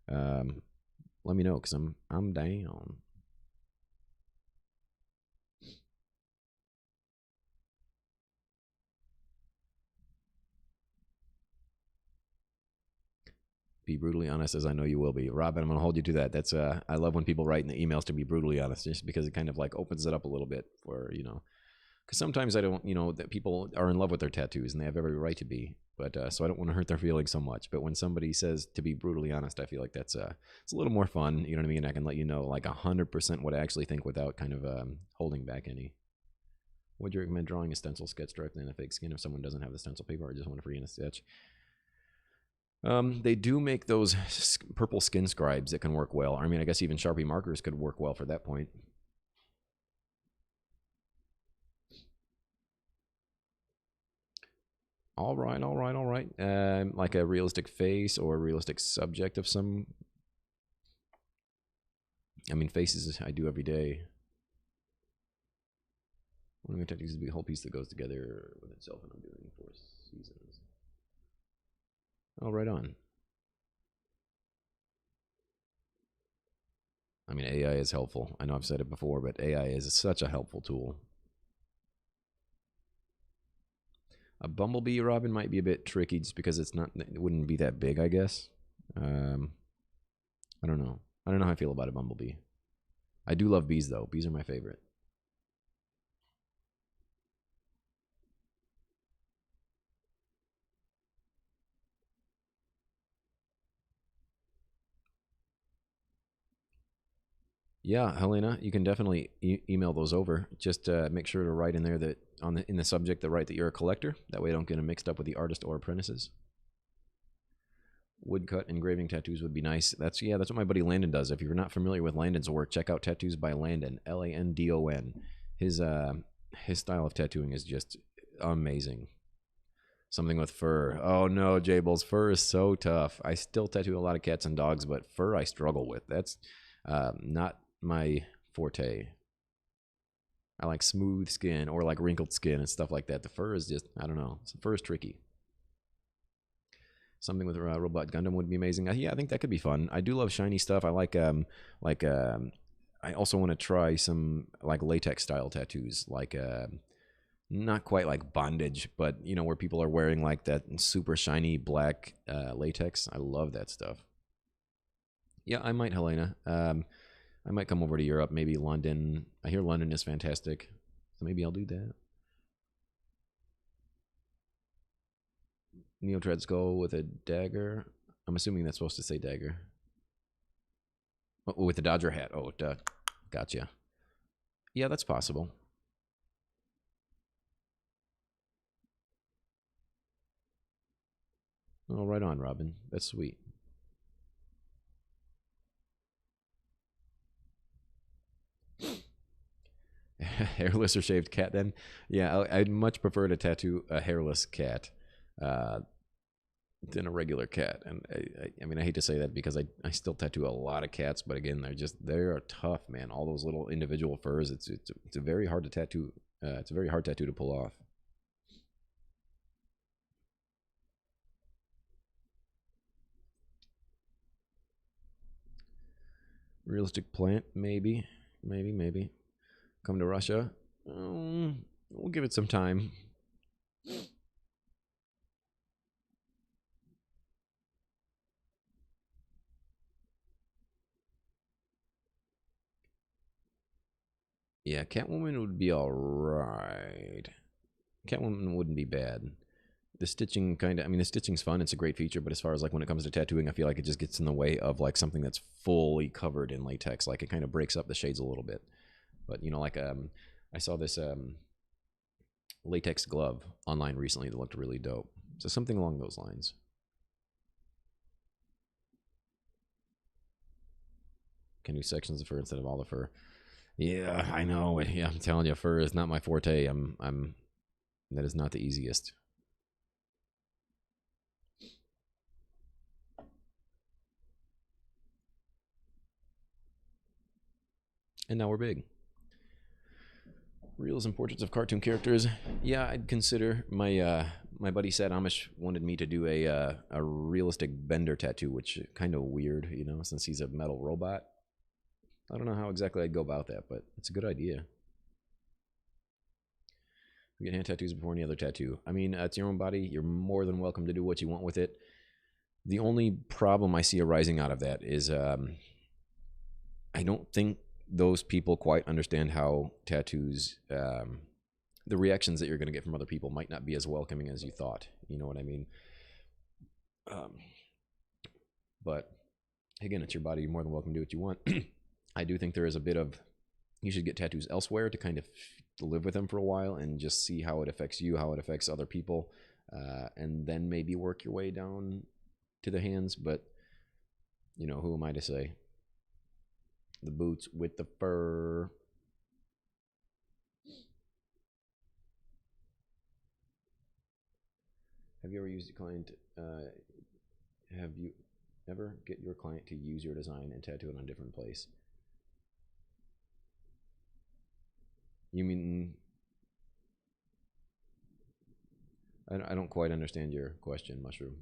Let me know, because I'm down. Be brutally honest, as I know you will be. Robin, I'm going to hold you to that. That's I love when people write in the emails to be brutally honest, just because it kind of like opens it up a little bit for, Because sometimes I don't, that people are in love with their tattoos and they have every right to be. But so I don't want to hurt their feelings so much. But when somebody says to be brutally honest, I feel like it's a little more fun. You know what I mean? I can let you know like 100% what I actually think without kind of holding back any. Would you recommend drawing a stencil sketch directly in a fake skin if someone doesn't have the stencil paper or just want to free in a sketch? They do make those purple skin scribes that can work well. I mean, I guess even Sharpie markers could work well for that point. All right. Like a realistic face or a realistic subject of some. I mean, faces I do every day. One of my techniques is to be a whole piece that goes together with itself, and I'm doing 4 seasons. Oh, right on. I mean, AI is helpful. I know I've said it before, but AI is such a helpful tool. A bumblebee, Robin, might be a bit tricky just because it wouldn't be that big, I guess. I don't know. I don't know how I feel about a bumblebee. I do love bees, though. Bees are my favorite. Yeah, Helena, you can definitely email those over. Just make sure to write in there that in the subject that you're a collector. That way I don't get them mixed up with the artist or apprentices. Woodcut engraving tattoos would be nice. That's what my buddy Landon does. If you're not familiar with Landon's work, check out Tattoos by Landon, Landon. His style of tattooing is just amazing. Something with fur. Oh no, Jables, fur is so tough. I still tattoo a lot of cats and dogs, but fur I struggle with. That's not my forte. I like smooth skin or like wrinkled skin and stuff like that. The fur is just, I don't know. Fur is tricky. Something with a robot Gundam would be amazing. Yeah, I think that could be fun. I do love shiny stuff. I I also want to try some like latex style tattoos, like not quite like bondage, but where people are wearing like that super shiny black latex. I love that stuff. Yeah, I might, Helena. I might come over to Europe, maybe London. I hear London is fantastic, so maybe I'll do that. Neotread skull with a dagger. I'm assuming that's supposed to say dagger. Oh, with the Dodger hat. Oh, duh. Gotcha. Yeah, that's possible. Oh, right on, Robin. That's sweet. Hairless or shaved cat, then? Yeah, I'd much prefer to tattoo a hairless cat than a regular cat. And I mean, I hate to say that because I still tattoo a lot of cats, but again, they are tough, man. All those little individual furs. It's a very hard to tattoo. It's a very hard tattoo to pull off. Realistic plant, maybe. Come to Russia. We'll give it some time. Yeah, Catwoman would be alright. Catwoman wouldn't be bad. The stitching the stitching's fun. It's a great feature, but as far as like when it comes to tattooing, I feel like it just gets in the way of like something that's fully covered in latex. Like it kind of breaks up the shades a little bit. But I saw this latex glove online recently that looked really dope. So something along those lines. Can do sections of fur instead of all the fur. Yeah, I know. Yeah, I'm telling you, fur is not my forte. That is not the easiest. And now we're big. Reels and portraits of cartoon characters. Yeah, I'd consider. My buddy Sad Amish wanted me to do a realistic Bender tattoo, which is kind of weird, since he's a metal robot. I don't know how exactly I'd go about that, but it's a good idea. You get hand tattoos before any other tattoo. I mean, it's your own body. You're more than welcome to do what you want with it. The only problem I see arising out of that is I don't think those people quite understand how tattoos the reactions that you're going to get from other people might not be as welcoming as you thought. You know what I mean? But again, it's your body. You're more than welcome to do what you want. I do think there is a bit of, you should get tattoos elsewhere to kind of live with them for a while and just see how it affects you, how it affects other people, and then maybe work your way down to the hands. But, you know, who am I to say? The boots with the fur. Have you ever used a client? Have you ever get your client to use your design and tattoo it on a different place? You mean, I don't quite understand your question, Mushroom.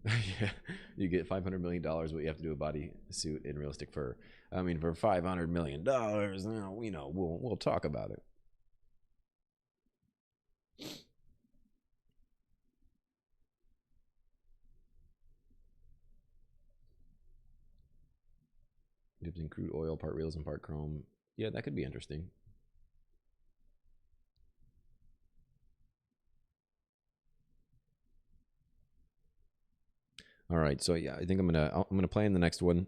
Yeah, you get $500 million, but you have to do a body suit in realistic fur. I mean, for $500 million, you know, we'll talk about it. Dips in crude oil, part realism, part chrome. Yeah, that could be interesting. All right, so yeah, I think I'm gonna play in the next one.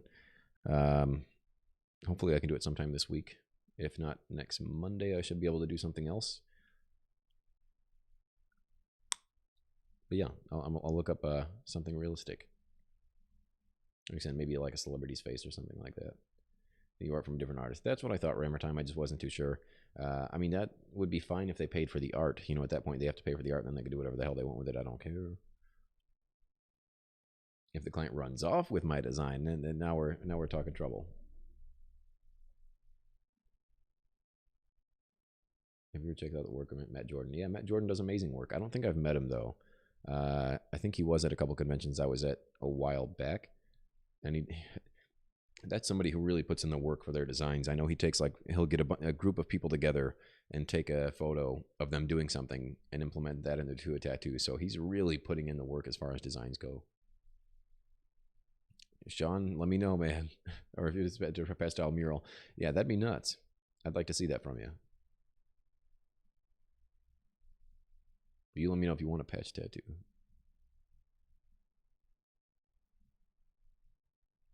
Hopefully, I can do it sometime this week. If not next Monday, I should be able to do something else. But yeah, I'll look up something realistic. Like I said, maybe like a celebrity's face or something like that. You art from a different artist. That's what I thought, Rammer Time. I just wasn't too sure. I mean, that would be fine if they paid for the art. You know, at that point, they have to pay for the art, and then they can do whatever the hell they want with it. I don't care. If the client runs off with my design, then now we're talking trouble. Have you ever checked out the work of Matt Jordan? Yeah, Matt Jordan does amazing work. I don't think I've met him though. I think he was at a couple conventions I was at a while back, and that's somebody who really puts in the work for their designs. I know he takes he'll get a group of people together and take a photo of them doing something and implement that into a tattoo. So he's really putting in the work as far as designs go. Sean, let me know, man. Or if it's a pastel mural. Yeah, that'd be nuts. I'd like to see that from you. You let me know if you want a patch tattoo.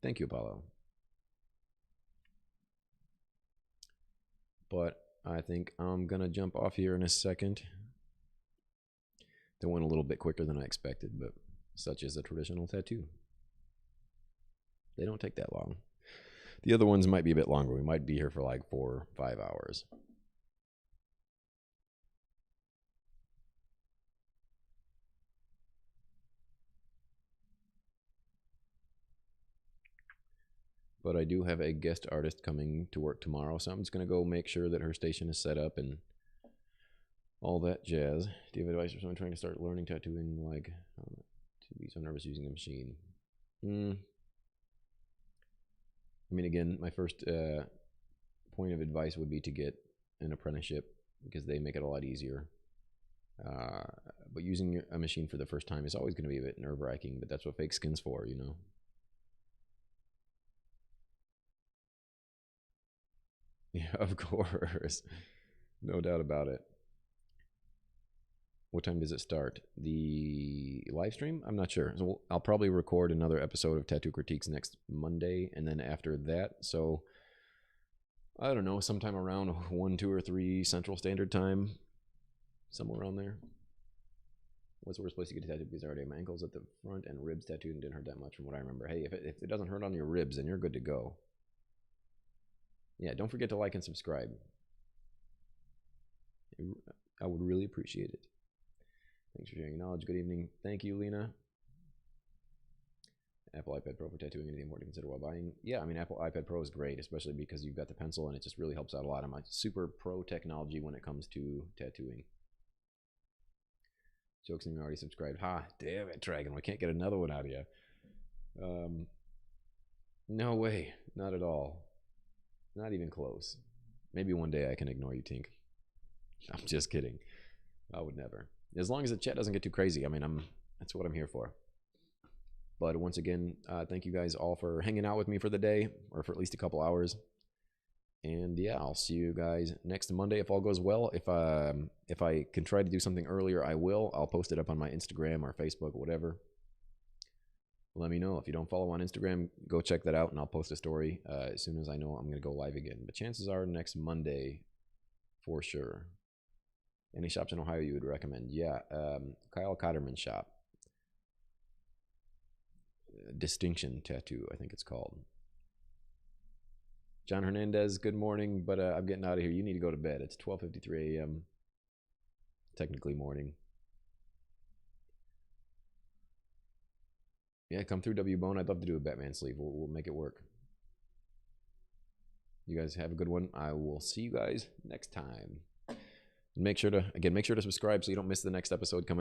Thank you, Apollo. But I think I'm gonna jump off here in a second. That went a little bit quicker than I expected, but such is a traditional tattoo. They don't take that long. The other ones might be a bit longer. We might be here for like 4 or 5 hours. But I do have a guest artist coming to work tomorrow, so I'm just going to go make sure that her station is set up and all that jazz. Do you have advice for someone trying to start learning tattooing? Like, to be so nervous using a machine. I mean, again, my first point of advice would be to get an apprenticeship because they make it a lot easier. But using a machine for the first time is always going to be a bit nerve-wracking, but that's what fake skin's for, you know? Yeah, of course. No doubt about it. What time does it start? The live stream? I'm not sure. So I'll probably record another episode of Tattoo Critiques next Monday, and then after that, so I don't know, sometime around 1, 2, or 3 Central Standard Time, somewhere around there. What's the worst place to get a tattoo? Because I already have my ankles at the front and ribs tattooed and didn't hurt that much from what I remember. Hey, if it doesn't hurt on your ribs, then you're good to go. Yeah, don't forget to like and subscribe. I would really appreciate it. Thanks for sharing your knowledge. Good evening. Thank you, Lena. Apple iPad Pro for tattooing, anything more to consider while buying? Yeah, I mean, Apple iPad Pro is great, especially because you've got the pencil and it just really helps out a lot. I'm a super pro technology when it comes to tattooing. Jokes and you already subscribed. Ha, damn it, Dragon. We can't get another one out of you. No way. Not at all. Not even close. Maybe one day I can ignore you, Tink. I'm just kidding. I would never. As long as the chat doesn't get too crazy. I mean, that's what I'm here for. But once again, thank you guys all for hanging out with me for the day, or for at least a couple hours. And yeah, I'll see you guys next Monday if all goes well. If I can try to do something earlier, I will. I'll post it up on my Instagram or Facebook or whatever. Let me know. If you don't follow on Instagram, go check that out, and I'll post a story as soon as I know I'm going to go live again. But chances are next Monday for sure. Any shops in Ohio you would recommend? Yeah, Kyle Cotterman's shop. Distinction Tattoo, I think it's called. John Hernandez, good morning, but I'm getting out of here. You need to go to bed. It's 12:53 a.m. Technically morning. Yeah, come through W Bone. I'd love to do a Batman sleeve. We'll make it work. You guys have a good one. I will see you guys next time. Make sure to subscribe so you don't miss the next episode coming.